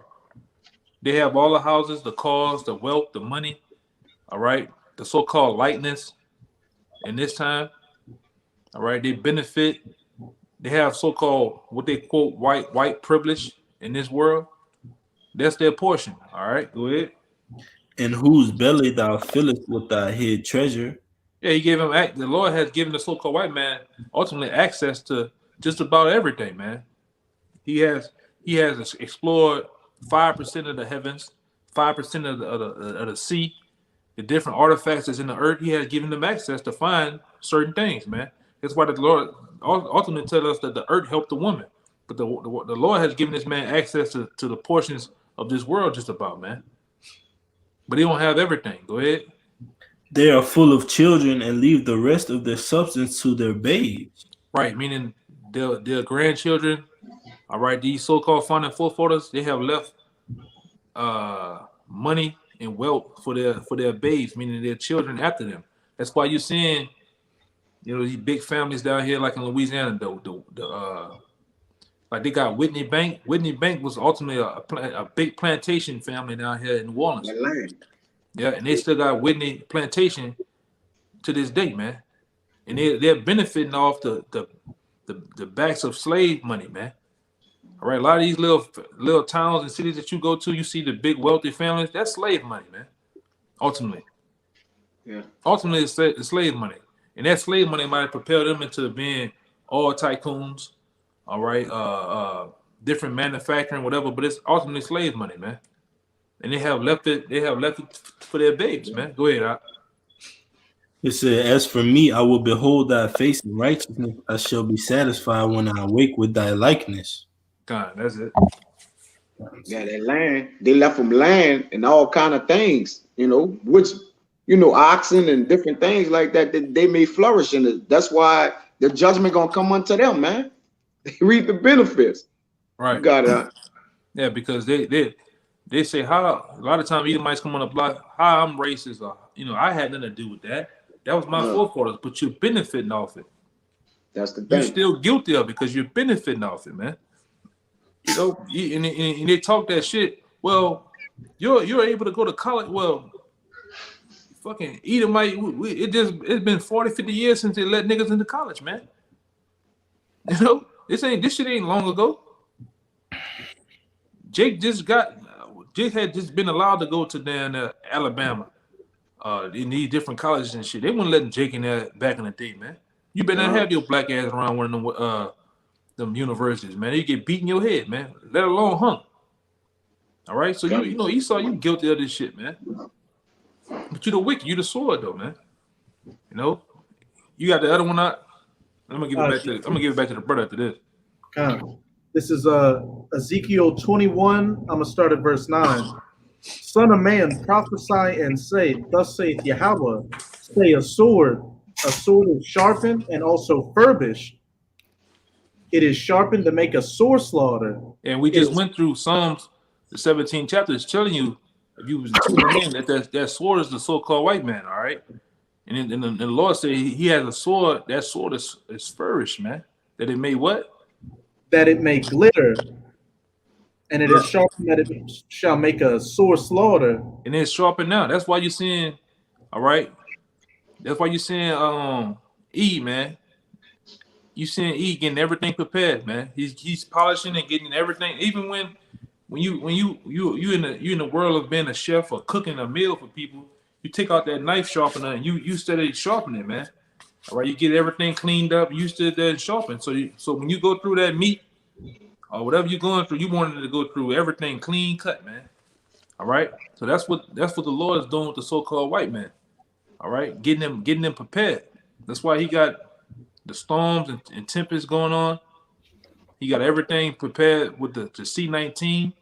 They have all the houses, the cars, the wealth, the money, all right? The so-called lightness in this time, all right? They benefit. They have so-called, what they quote, white privilege in this world. That's their portion, all right? Go ahead. In whose belly thou fillest with thy hid treasure. Yeah, he gave him, the Lord has given the so-called white man ultimately access to just about everything, man. He has explored 5% of the heavens, 5% of the sea, the different artifacts that's in the earth. He has given them access to find certain things, man. That's why the Lord ultimately tells us that the earth helped the woman. But the Lord has given this man access to the portions of this world just about, man. But he don't have everything. Go ahead. They are full of children and leave the rest of their substance to their babes. Right, meaning their grandchildren. All right, these so-called founding forefathers, they have left money and wealth for their babes, meaning their children after them. That's why you're seeing, these big families down here, like in Louisiana, like they got Whitney Bank. Whitney Bank was ultimately a big plantation family down here in New Orleans. Yeah, and they still got Whitney Plantation to this day, man. And they're benefiting off the backs of slave money, man. All right, a lot of these little towns and cities that you go to, you see the big wealthy families. That's slave money, man. Ultimately, it's slave money, and that slave money might propel them into being oil tycoons. All right, different manufacturing, whatever. But it's ultimately slave money, man. And they have left it for their babes, man. Go ahead, Al. It said, as for me, I will behold thy face in righteousness. I shall be satisfied when I awake with thy likeness. God, that's it. Yeah, that land. They left them land and all kind of things, which, oxen and different things like that they may flourish in it. That's why the judgment gonna come unto them, man. They reap the benefits. Right. You got it. Yeah, because they say how a lot of times Edomites come on the block, how I'm racist, or I had nothing to do with that. That was my forefathers, but you're benefiting off it. That's the thing. You're still guilty of it because you're benefiting off it, man. And they talk that shit. Well, you're able to go to college. Well, fucking Edomite, it's been 40, 50 years since they let niggas into college, man. This shit ain't long ago. Jake just got Jake had just been allowed to go to down Alabama, in these different colleges and shit. They wouldn't let Jake in there back in the day, man. You better not have your black ass around one of them universities, man. You get beat in your head, man. Let alone hung. All right, so you know Esau, you guilty of this shit, man. But you the wicked, you the sword though, man. You know, you got the other one out. I'm gonna give it back to the brother after this. This is Ezekiel 21. I'm gonna start at verse 9. Son of man, prophesy and say, thus saith Yahweh, say a sword is sharpened and also furbished. It is sharpened to make a sore slaughter. And we just went through Psalms, the 17th chapter is telling you, if you was tuning in, that sword is the so-called white man, all right? And then the Lord said he has a sword, that sword is furbished, man. That it may what? That it may glitter. And it is sharpened that it shall make a sore slaughter. And it's sharpened now. That's why you're seeing, all right? That's why you're seeing E, man. You seeing E getting everything prepared, man. He's polishing and getting everything. Even when you in the world of being a chef or cooking a meal for people, you take out that knife sharpener and you steady sharpen it, man. All right, you get everything cleaned up, used to that sharpen. So when you go through that meat or whatever you're going through, you wanted to go through everything clean cut, man. All right. So that's what the Lord is doing with the so-called white man. All right, getting them prepared. That's why he got the storms and tempests going on. He got everything prepared with the C-19.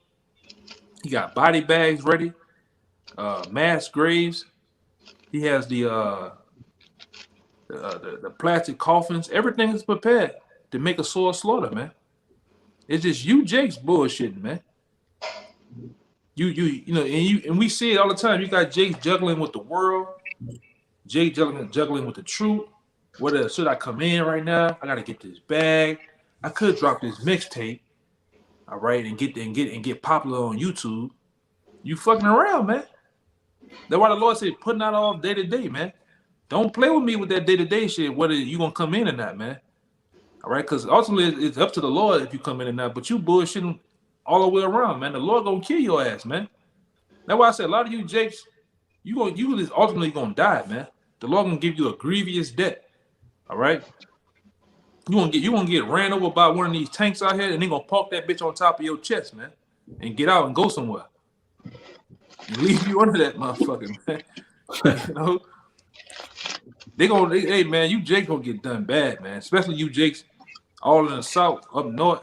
He got body bags ready, mass graves. He has the plastic coffins. Everything is prepared to make a sore slaughter, man. It's just you, Jake's bullshitting, man. You know, and we see it all the time. You got Jake juggling with the world, Jake juggling with the truth. Whether should I come in right now? I gotta get this bag. I could drop this mixtape, all right, and get popular on YouTube. You fucking around, man. That's why the Lord said putting out all day to day, man. Don't play with me with that day to day shit. Whether you gonna come in or not, man. All right, because ultimately it's up to the Lord if you come in or not. But you bullshitting all the way around, man. The Lord gonna kill your ass, man. That's why I said a lot of you Jakes, you just ultimately gonna die, man. The Lord gonna give you a grievous death. All right. You gonna get ran over by one of these tanks out here, and they gonna park that bitch on top of your chest, man, and get out and go somewhere. And leave you under that motherfucker, man. You know? Hey man, you Jake gonna get done bad, man. Especially you Jakes all in the south, up north.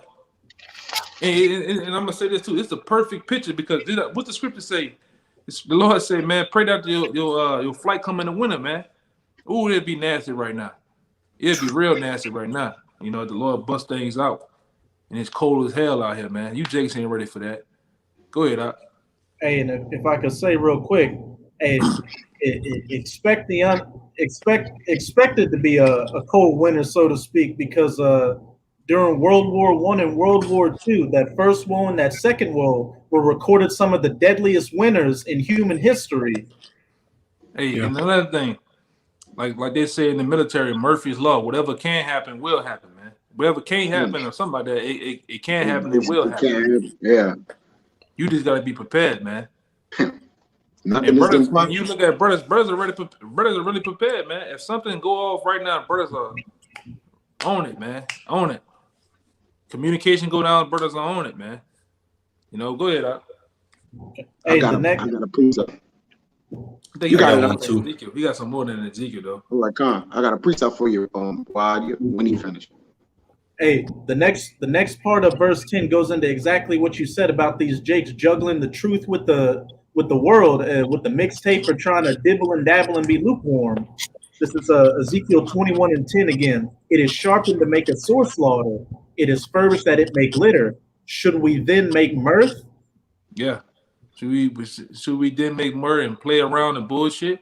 And I'm gonna say this too. It's the perfect picture because what the scripture say? The Lord say, man, pray that your flight come in the winter, man. Ooh, it'd be nasty right now. It'd be real nasty right now. You know, the Lord bust things out. And it's cold as hell out here, man. You Jakes ain't ready for that. Go ahead, Doc. Hey, and if I could say real quick, hey, expect it to be a cold winter, so to speak, because during World War I and World War II, that first war and that second war were recorded some of the deadliest winters in human history. Hey, and another thing. Like they say in the military, Murphy's Law, whatever can happen will happen, man. Whatever can't happen or something like that, it can't happen, it will happen. Yeah. You just gotta be prepared, man. Nothing brothers, when you look at brothers are really prepared, man. If something go off right now, brothers are on it, man. On it. Communication go down, brothers are on it, man. You know, go ahead, Doc. Hey, I got a precept. You got one too. Ezekiel. We got some more than Ezekiel though. All right, Con. I got a precept for you. When he finished. Hey, the next part of verse 10 goes into exactly what you said about these Jakes juggling the truth with the world, with the mixtape, or trying to dibble and dabble and be lukewarm. This is Ezekiel 21 and 10 again. It is sharpened to make a sore slaughter. It is furbished that it may glitter. Should we then make mirth? Yeah. Should we then make murder and play around and bullshit,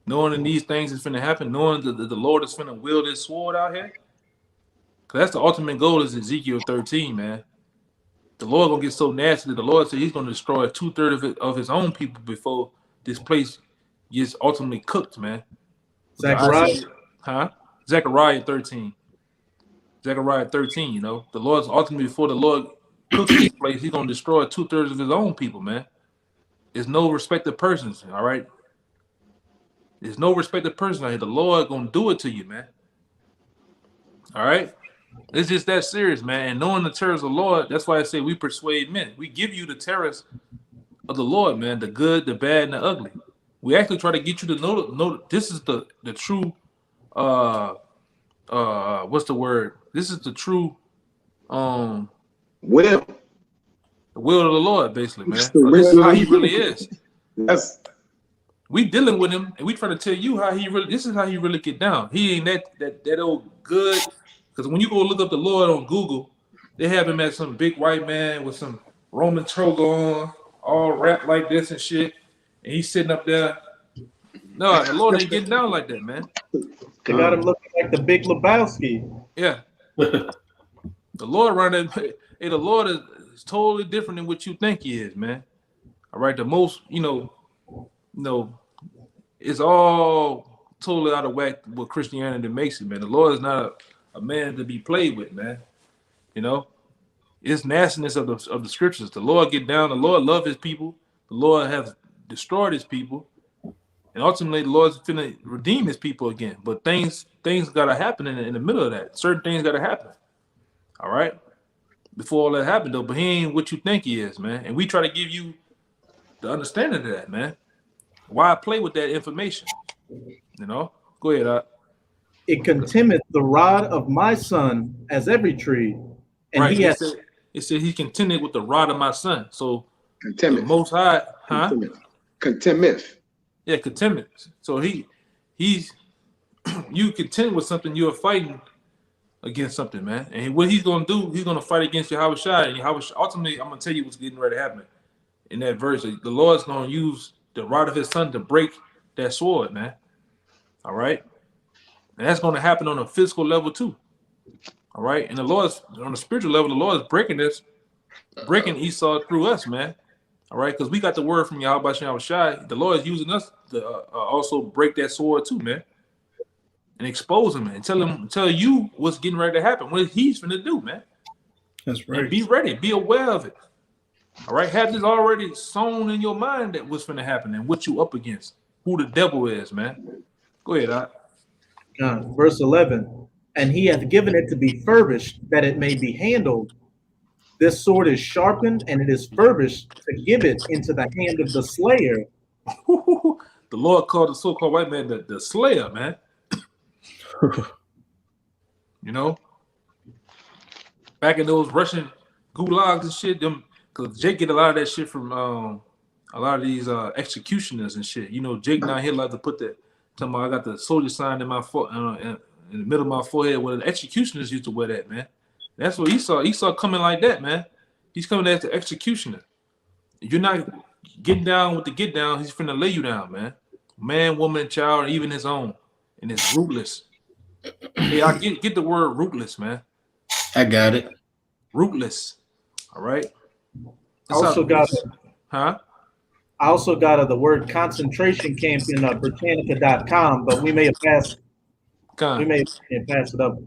knowing that these things is finna happen, knowing that the Lord is finna wield this sword out here? Because that's the ultimate goal is Ezekiel 13, man. The Lord gonna get so nasty that the Lord said he's gonna destroy 2/3 of his own people before this place gets ultimately cooked, man. Zechariah? Zechariah 13. Zechariah 13, you know. The Lord's ultimately before the Lord cooks this place, he's gonna destroy 2/3 of his own people, man. There's no respect of persons, all right? There's no respect of persons out here. The Lord gonna do it to you, man. All right? It's just that serious, man. And knowing the terrors of the Lord, that's why I say we persuade men. We give you the terrors of the Lord, man, the good, the bad, and the ugly. We actually try to get you to know this is the true what's the word? This is the true Well, the will of the Lord, basically, man. It's the This is will how of he the really is. that's We dealing with him, and we trying to tell you how he really. This is how he really get down. He ain't that old good. Because when you go look up the Lord on Google, they have him as some big white man with some Roman toga on, all wrapped like this and shit, and he's sitting up there. No, the Lord ain't getting down like that, man. They got him looking like the Big Lebowski. Yeah, the Lord running. Hey, the Lord is totally different than what you think he is, man. All right, the most, it's all totally out of whack what Christianity makes it, man. The Lord is not a man to be played with, man. You know, it's nastiness of the scriptures. The Lord get down. The Lord love his people. The Lord has destroyed his people, and ultimately the Lord's finna redeem his people again. But things gotta happen in the middle of that. Certain things gotta happen. All right, before all that happened though. But he ain't what you think he is, man. And we try to give you the understanding of that, man. Why play with that information? You know, go ahead. It contemneth the rod of my son as every tree, and Right. he has It said he contended with the rod of my son. So the contempt. Most High, Contempt. Yeah, contentment. So he's you contend with something, you're fighting against something, man. And what he's gonna do, he's gonna fight against Yahweh Shai. And Yahweh Shai, ultimately, I'm gonna tell you what's getting ready to happen in that verse. The Lord's gonna use the rod of his son to break that sword, man. All right. And that's gonna happen on a physical level too. All right. And the Lord's on a spiritual level, the Lord is breaking Esau through us, man. All right, because we got the word from Yahweh Shai. The Lord is using us to also break that sword too, man, and expose him, man, and tell you what's getting ready to happen, what he's finna do, man. That's right. And be ready, be aware of it. All right, have this already sown in your mind that what's finna happen and what you up against, who the devil is, man. Go ahead, verse 11, and he hath given it to be furbished, that it may be handled. This sword is sharpened, and it is furbished to give it into the hand of the slayer. The Lord called the so-called white man the slayer, man. You know, back in those Russian gulags and shit, them because Jake get a lot of that shit from a lot of these executioners and shit. You know, Jake down here like to put that. Tell me I got the soldier sign in my in the middle of my forehead where the executioners used to wear that, man. That's what Esau coming like that, man. He's coming as the executioner. If you're not getting down with the get down, he's finna lay you down, man. Man, woman, child, and even his own. And it's rootless. Hey, I get the word rootless, man. I got it. Rootless. All right. I also got the word concentration camp in Britannica.com, but we may have passed. We may have passed it up.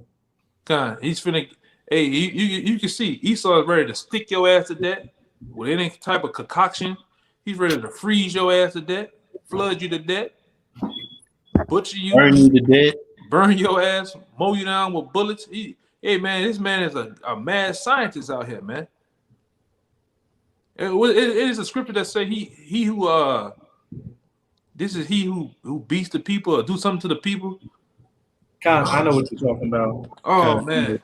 He's finna. Hey, you can see Esau is ready to stick your ass to death with any type of concoction. He's ready to freeze your ass to death, flood you to death, butcher you, burn you to death, burn your ass, mow you down with bullets. Hey, man, this man is a mad scientist out here, man. It is a scripture that say he who this is he who beats the people or do something to the people. I know what you're talking about. Oh man,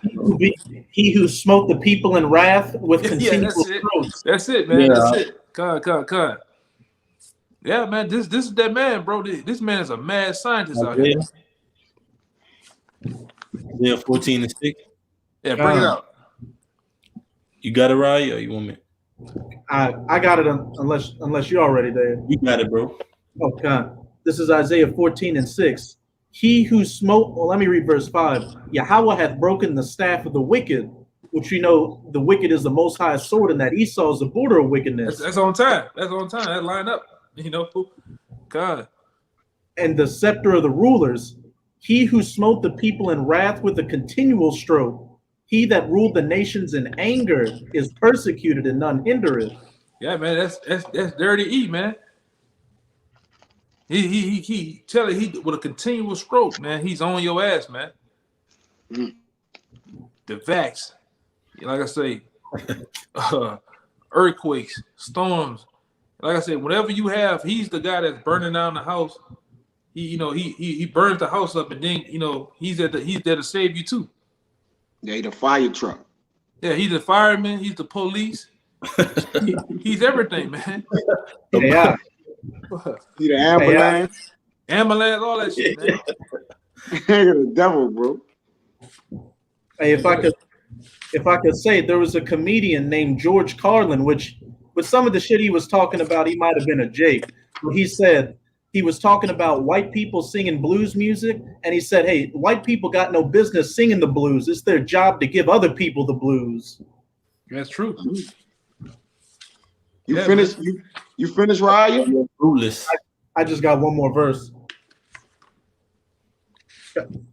he who smote the people in wrath with continual strokes. That's it, man. Yeah. That's it. Con. Yeah, man. This is that man, bro. This man is a mad scientist out here. Yeah, 14 and 6. Yeah, bring it out. You got it, Rye, or you want me? I got it unless you're already there. You got it, bro. Okay. This is Isaiah 14 and 6. He who smote, well, let me read verse 5. Yahweh hath broken the staff of the wicked, which you know the wicked is the most high sword, and that Esau is the border of wickedness. That's on time. That line up. You know, God. And the scepter of the rulers, he who smote the people in wrath with a continual stroke. He that ruled the nations in anger is persecuted and none hindereth. Yeah, man, that's dirty E, man. He tell it he with a continual stroke, man. He's on your ass, man. Mm. The vax, like I say, earthquakes, storms. Like I said, whatever you have, he's the guy that's burning down the house. He burns the house up, and then he's there to save you too. Yeah, the fire truck. Yeah, he's the fireman. He's the police. He's everything, man. Yeah. He the ambulance. Ambulance, all that shit, man. The devil, bro. Hey, if I could say, there was a comedian named George Carlin, which with some of the shit he was talking about, he might have been a Jake. But he said he was talking about white people singing blues music, and he said, "Hey, white people got no business singing the blues. It's their job to give other people the blues." That's true. You Yeah, finished? You finished, Raya? Ruthless. I just got one more verse.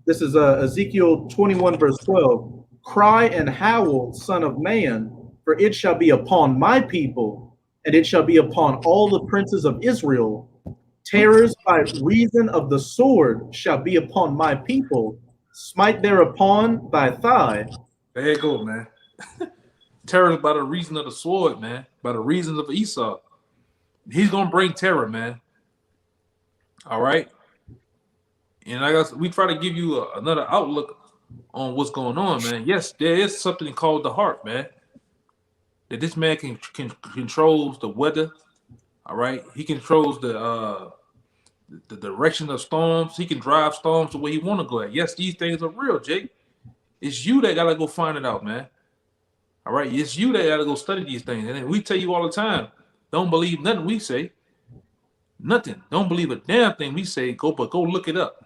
This is Ezekiel 21, verse 12. Cry and howl, son of man, for it shall be upon my people, and it shall be upon all the princes of Israel. Terrors by reason of the sword shall be upon my people. Smite thereupon thy thigh. There you go, man. Terror by the reason of the sword, man. By the reasons of Esau. He's gonna bring terror, man. All right. And I guess we try to give you another outlook on what's going on, man. Yes, there is something called the heart, man. That this man can controls the weather. All right, he controls the direction of storms. He can drive storms the way he want to go at. Yes, these things are real, Jake. It's you that gotta go find it out, man. All right, it's you that gotta go study these things. And we tell you all the time, don't believe nothing we say. Nothing. Don't believe a damn thing we say. Go look it up.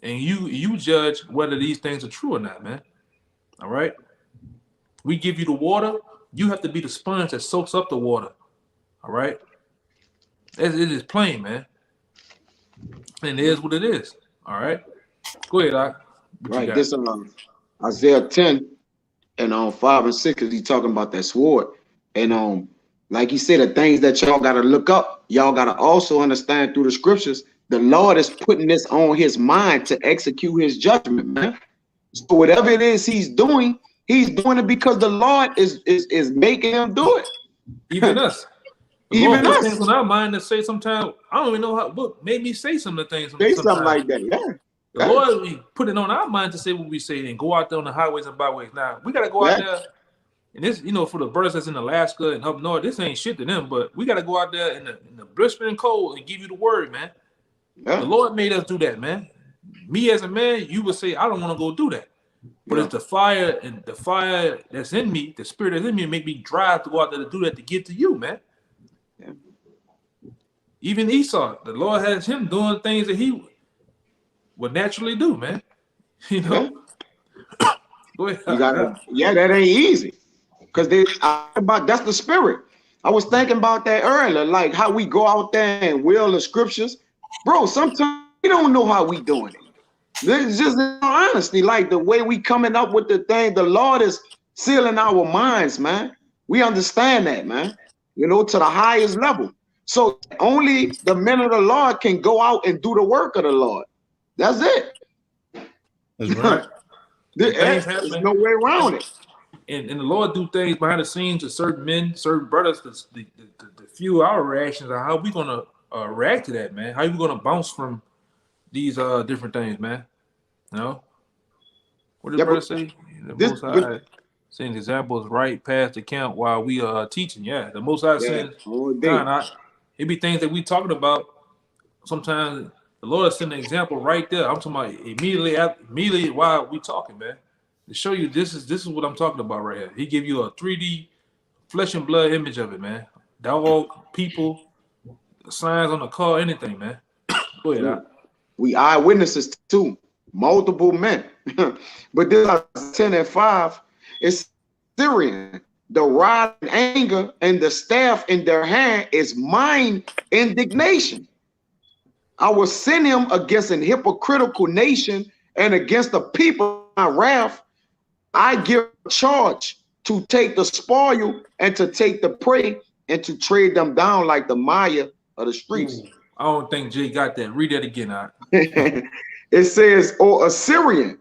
And you judge whether these things are true or not, man. All right. We give you the water. You have to be the sponge that soaks up the water. All right. It is plain, man. And it is what it is. All right. Go ahead, Doc. Right. This Isaiah 10 and 5 and 6, because he's talking about that sword. And like he said, the things that y'all gotta look up, y'all gotta also understand through the scriptures. The Lord is putting this on his mind to execute his judgment, man. So whatever it is he's doing it because the Lord is making him do it. Even us. Even us. Things on our mind to say sometimes, I don't even know what made me say some of the things. Say something like that, yeah. The Lord, we put it on our mind to say what we say and go out there on the highways and byways. Now, we got to go out there. And this, for the brothers that's in Alaska and up north, this ain't shit to them, but we got to go out there in the blistering cold and give you the word, man. Yeah. The Lord made us do that, man. Me as a man, you would say, I don't want to go do that. But it's the fire that's in me, the spirit that's in me, make me drive to go out there to do that to give to you, man. Yeah. Even Esau, the Lord has him doing things that he would naturally do, man. Yeah. Go ahead. That ain't easy. Because that's the spirit. I was thinking about that earlier, like how we go out there and will the scriptures. Bro, sometimes we don't know how we doing it. It's just honestly, like the way we coming up with the thing, the Lord is sealing our minds, man. We understand that, man. To the highest level. So only the men of the Lord can go out and do the work of the Lord. That's it. That's right. There's no way around it. And the Lord do things behind the scenes to certain men, certain brothers, the few our reactions are how we gonna react to that, man. How you gonna bounce from these different things, man? What did the brother say? The Most High saying examples right past the count while we are teaching. Yeah, the Most High saying, it be things that we talking about. Sometimes the Lord send an example right there. I'm talking about immediately while we talking, man. To show you this is what I'm talking about right here. He give you a 3D flesh and blood image of it, man. Dog, people, signs on the car, anything, man. Go ahead. We eyewitnesses too, multiple men. But this 10 and 5 is Syrian. The rod in anger and the staff in their hand is mine indignation. I will send him against an hypocritical nation and against the people of my wrath. I give charge to take the spoil and to take the prey and to trade them down like the Maya of the streets. Ooh, I don't think Jay got that. Read that again. It says, or Assyrian,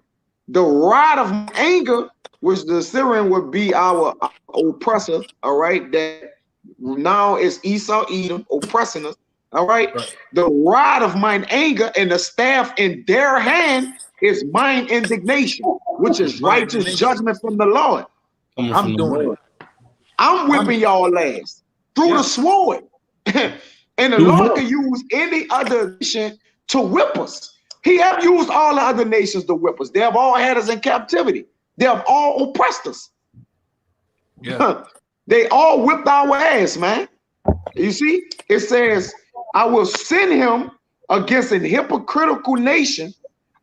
the rod of anger, which the Assyrian would be our oppressor, all right, that now is Esau, Edom, oppressing us, all right? The rod of mine anger and the staff in their hand is mine indignation, which is righteous judgment from the Lord. I'm doing it. I'm whipping y'all ass through the sword. And the Lord can use any other nation to whip us. He have used all the other nations to whip us. They have all had us in captivity. They have all oppressed us. Yeah. They all whipped our ass, man. You see, it says, I will send him against an hypocritical nation,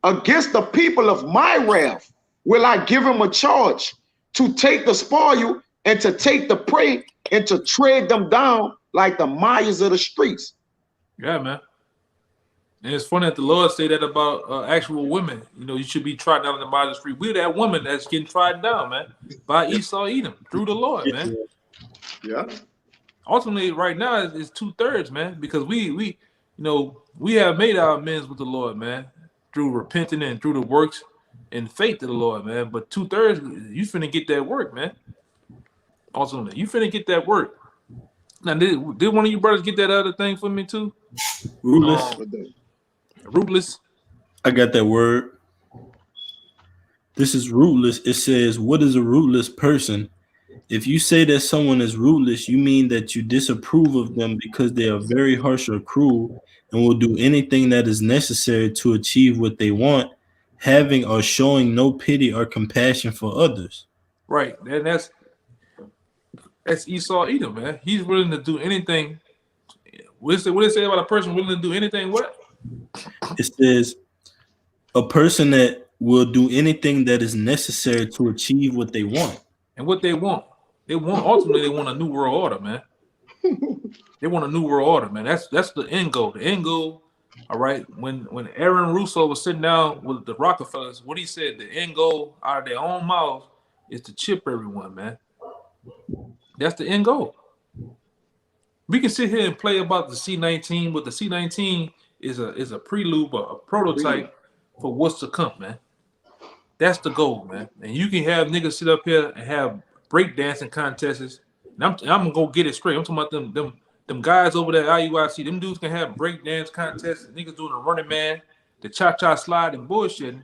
against the people of my wrath. Will I give him a charge to take the spoil and to take the prey and to tread them down like the Mayas of the streets. Yeah, man. And it's funny that the Lord say that about actual women. You know, you should be trodden down in the Maya street. We're that woman that's getting trodden down, man, by Esau Edom through the Lord, man. Yeah. Ultimately, right now it's 2/3, man, because we have made our amends with the Lord, man, through repenting and through the works and faith of the Lord, man. But 2/3, you finna get that work, man. Ultimately, you finna get that work. Now, did one of you brothers get that other thing for me too? Rootless. Rootless. I got that word. This is rootless. It says, what is a rootless person? If you say that someone is rootless, you mean that you disapprove of them because they are very harsh or cruel and will do anything that is necessary to achieve what they want, having or showing no pity or compassion for others. Right. And that's Esau Edom, man. He's willing to do anything. What did it say about a person willing to do anything? What? It says a person that will do anything that is necessary to achieve what they want. And what they want. Ultimately they want a new world order, man. They want a new world order, man. That's the end goal. The end goal, all right. When Aaron Russo was sitting down with the Rockefellers, what he said, the end goal out of their own mouths is to chip everyone, man. That's the end goal. We can sit here and play about the C-19, but the C-19 is a prelude, a prototype for what's to come, man. That's the goal, man. And you can have niggas sit up here and have breakdancing contests. And I'm gonna go get it straight. I'm talking about them guys over there at IUIC. Them dudes can have breakdance contests. Niggas doing the running man, the cha-cha slide and bullshitting,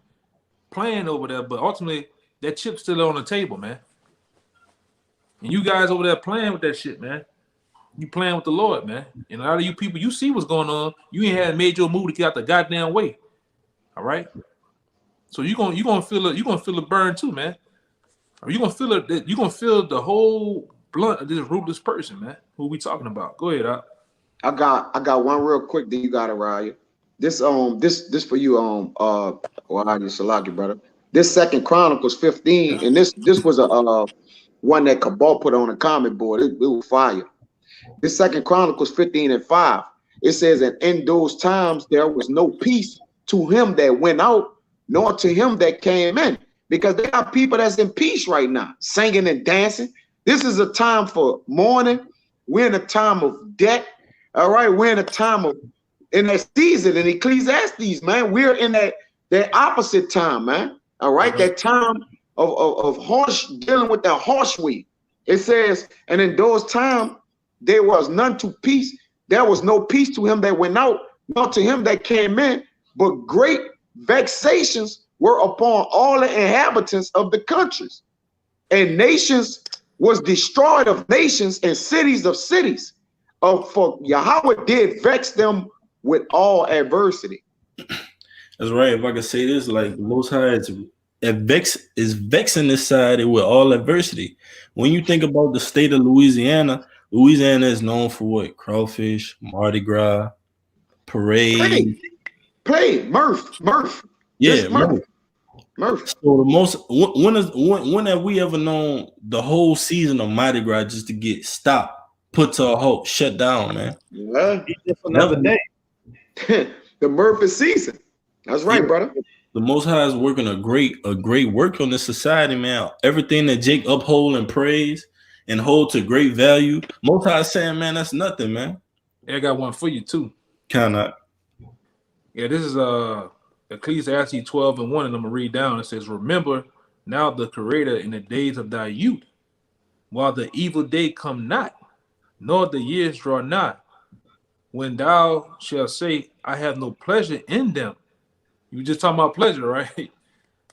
playing over there. But ultimately, that chip's still on the table, man. And you guys over there playing with that shit, man. You playing with the Lord, man. And a lot of you people, you see what's going on. You ain't had made your move to get out the goddamn way. All right. So you're gonna feel it burn too, man. Or you're gonna feel it. You're gonna feel the whole blunt of this ruthless person, man. Who we talking about? Go ahead, I got one real quick that you got, Araya. This for you, Salaki, brother. This 2 Chronicles 15, and this was a one that Cabal put on a comment board. It was fire. This 2 Chronicles 15:5. It says, and in those times there was no peace to him that went out, nor to him that came in. Because there are people that's in peace right now, singing and dancing. This is a time for mourning. We're in a time of debt. All right, we're in a time of, in that season in Ecclesiastes, man. We're in that opposite time, man. All right, that time of harsh, dealing with that harsh way. It says, and in those times there was none to peace. There was no peace to him that went out, nor to him that came in, but great vexations were upon all the inhabitants of the countries. And nations was destroyed of nations, and cities of cities. For Yahweh did vex them with all adversity. That's right. If I could say this, like the Most High is vexing this side with all adversity. When you think about the state of Louisiana, Louisiana is known for what? Crawfish, Mardi Gras, parade. Play, Murph. Yeah, Murph. So the most when have we ever known the whole season of Mardi Gras just to get stopped, put to a halt, shut down, man? Yeah. Just another day. The Murphy season. That's right, brother. The Most High is working a great work on this society, man. Everything that Jake uphold and praise, and hold to great value. Most High saying, man, that's nothing, man. I got one for you too. Cannot. Yeah, this is Ecclesiastes 12:1, and I'm gonna read down. It says, "Remember now the Creator in the days of thy youth, while the evil day come not, nor the years draw nigh, when thou shalt say, I have no pleasure in them." You were just talking about pleasure, right?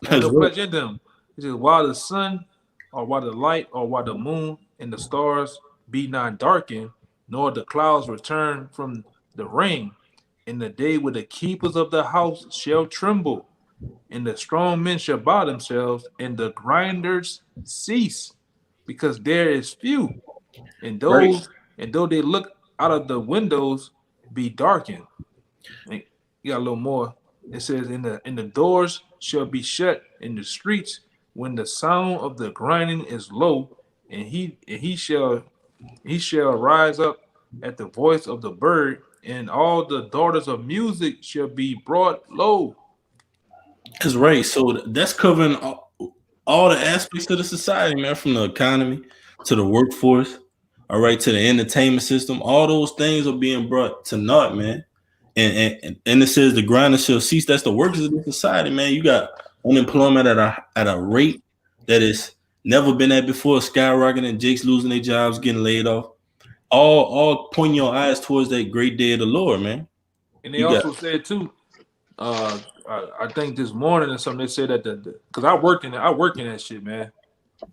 I have no pleasure in them. It says, while the sun, or while the light, or while the moon and the stars be not darkened, nor the clouds return from the rain, in the day when the keepers of the house shall tremble, and the strong men shall bow themselves, and the grinders cease, because there is few, and those, and though they look out of the windows, be darkened. And you got a little more. It says, in the doors shall be shut in the streets when the sound of the grinding is low, and he shall rise up at the voice of the bird, and all the daughters of music shall be brought low. That's right. So that's covering all the aspects of the society, man, from the economy to the workforce, all right, to the entertainment system. All those things are being brought to naught, man. And it says the grinder shall cease. That's the workers of the society, man. You got unemployment at a rate that is never been at before, skyrocketing. Jake's losing their jobs, getting laid off. All pointing your eyes towards that great day of the Lord, man. And they also said too, I think this morning or something, they said that because I work in that shit, man.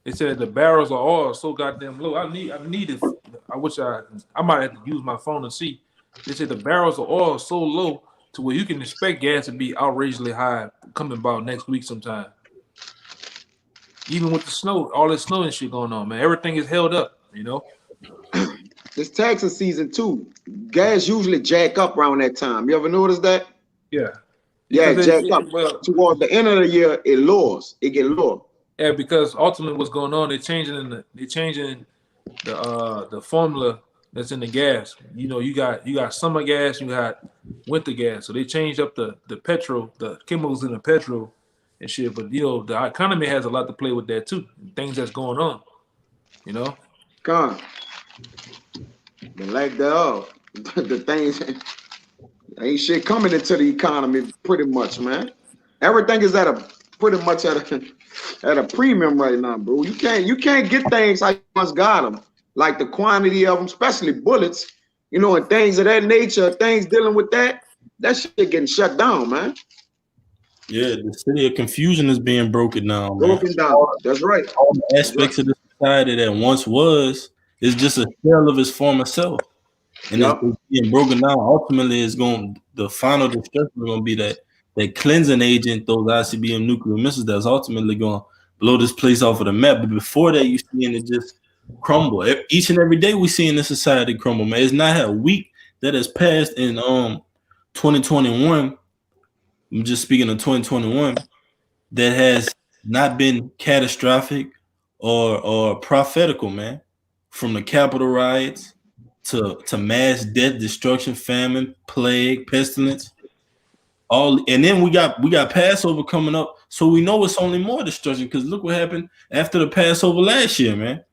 They said the barrels of oil are so goddamn low. I need it. I wish I might have to use my phone to see. They said the barrels of oil are so low to where you can expect gas to be outrageously high coming about next week sometime. Even with the snow, all this snow and shit going on, man. Everything is held up, you know. It's taxing season too. Gas usually jack up around that time. You ever notice that? Yeah. Yeah, jack up. Well, toward the end of the year, it lowers. It get lower. Yeah, because ultimately what's going on, they're changing the formula that's in the gas. You know, you got summer gas, you got winter gas. So they changed up the petrol, the chemicals in the petrol and shit. But you know, the economy has a lot to play with that too. Things that's going on. You know? God. The lack thereof. The things ain't shit coming into the economy pretty much, man. Everything is pretty much at a premium right now, bro. You can't get things how you once got them. Like the quantity of them, especially bullets, you know, and things of that nature, things dealing with that shit getting shut down, man. Yeah, the city of confusion is being broken down. Broken down. That's right. All the aspects of the society that once was is just a shell of its former self. And it's being broken down. Ultimately, the final destruction is going to be that cleansing agent, those ICBM nuclear missiles that's ultimately going to blow this place off of the map. But before that, you're seeing it just crumble. Each and every day we see in this society crumble, man. It's not a week that has passed in 2021. I'm just speaking of 2021 that has not been catastrophic or prophetical, man. From the Capitol riots to mass death, destruction, famine, plague, pestilence, all, and then we got Passover coming up, so we know it's only more destruction. Because look what happened after the Passover last year, man.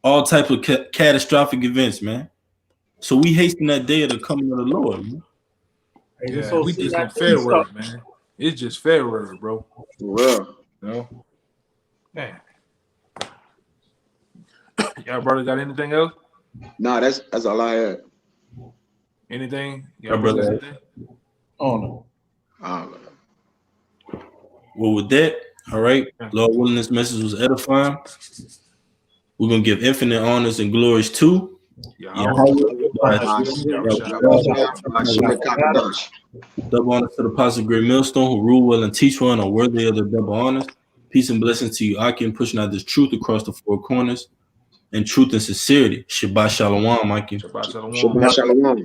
All type of catastrophic events, man. So we hasten that day of the coming of the Lord, man. Yeah, we just in February, man. It's just February, bro. Well, you know, man. Y'all brother got anything else? Nah, that's all I had. Anything? Y'all brother? Anything? Oh no. Well, with that, all right. Lord willing, this message was edifying. We're gonna give infinite honors and glories to Double honors to the Apostle Great Millstone, who rule well and teach well and are worthy of the double honors. Peace and blessings to you, Akim, pushing out this truth across the four corners, and truth and sincerity. Shabbat shalom, Akim. Shabbat shalom. Shabbat shalom.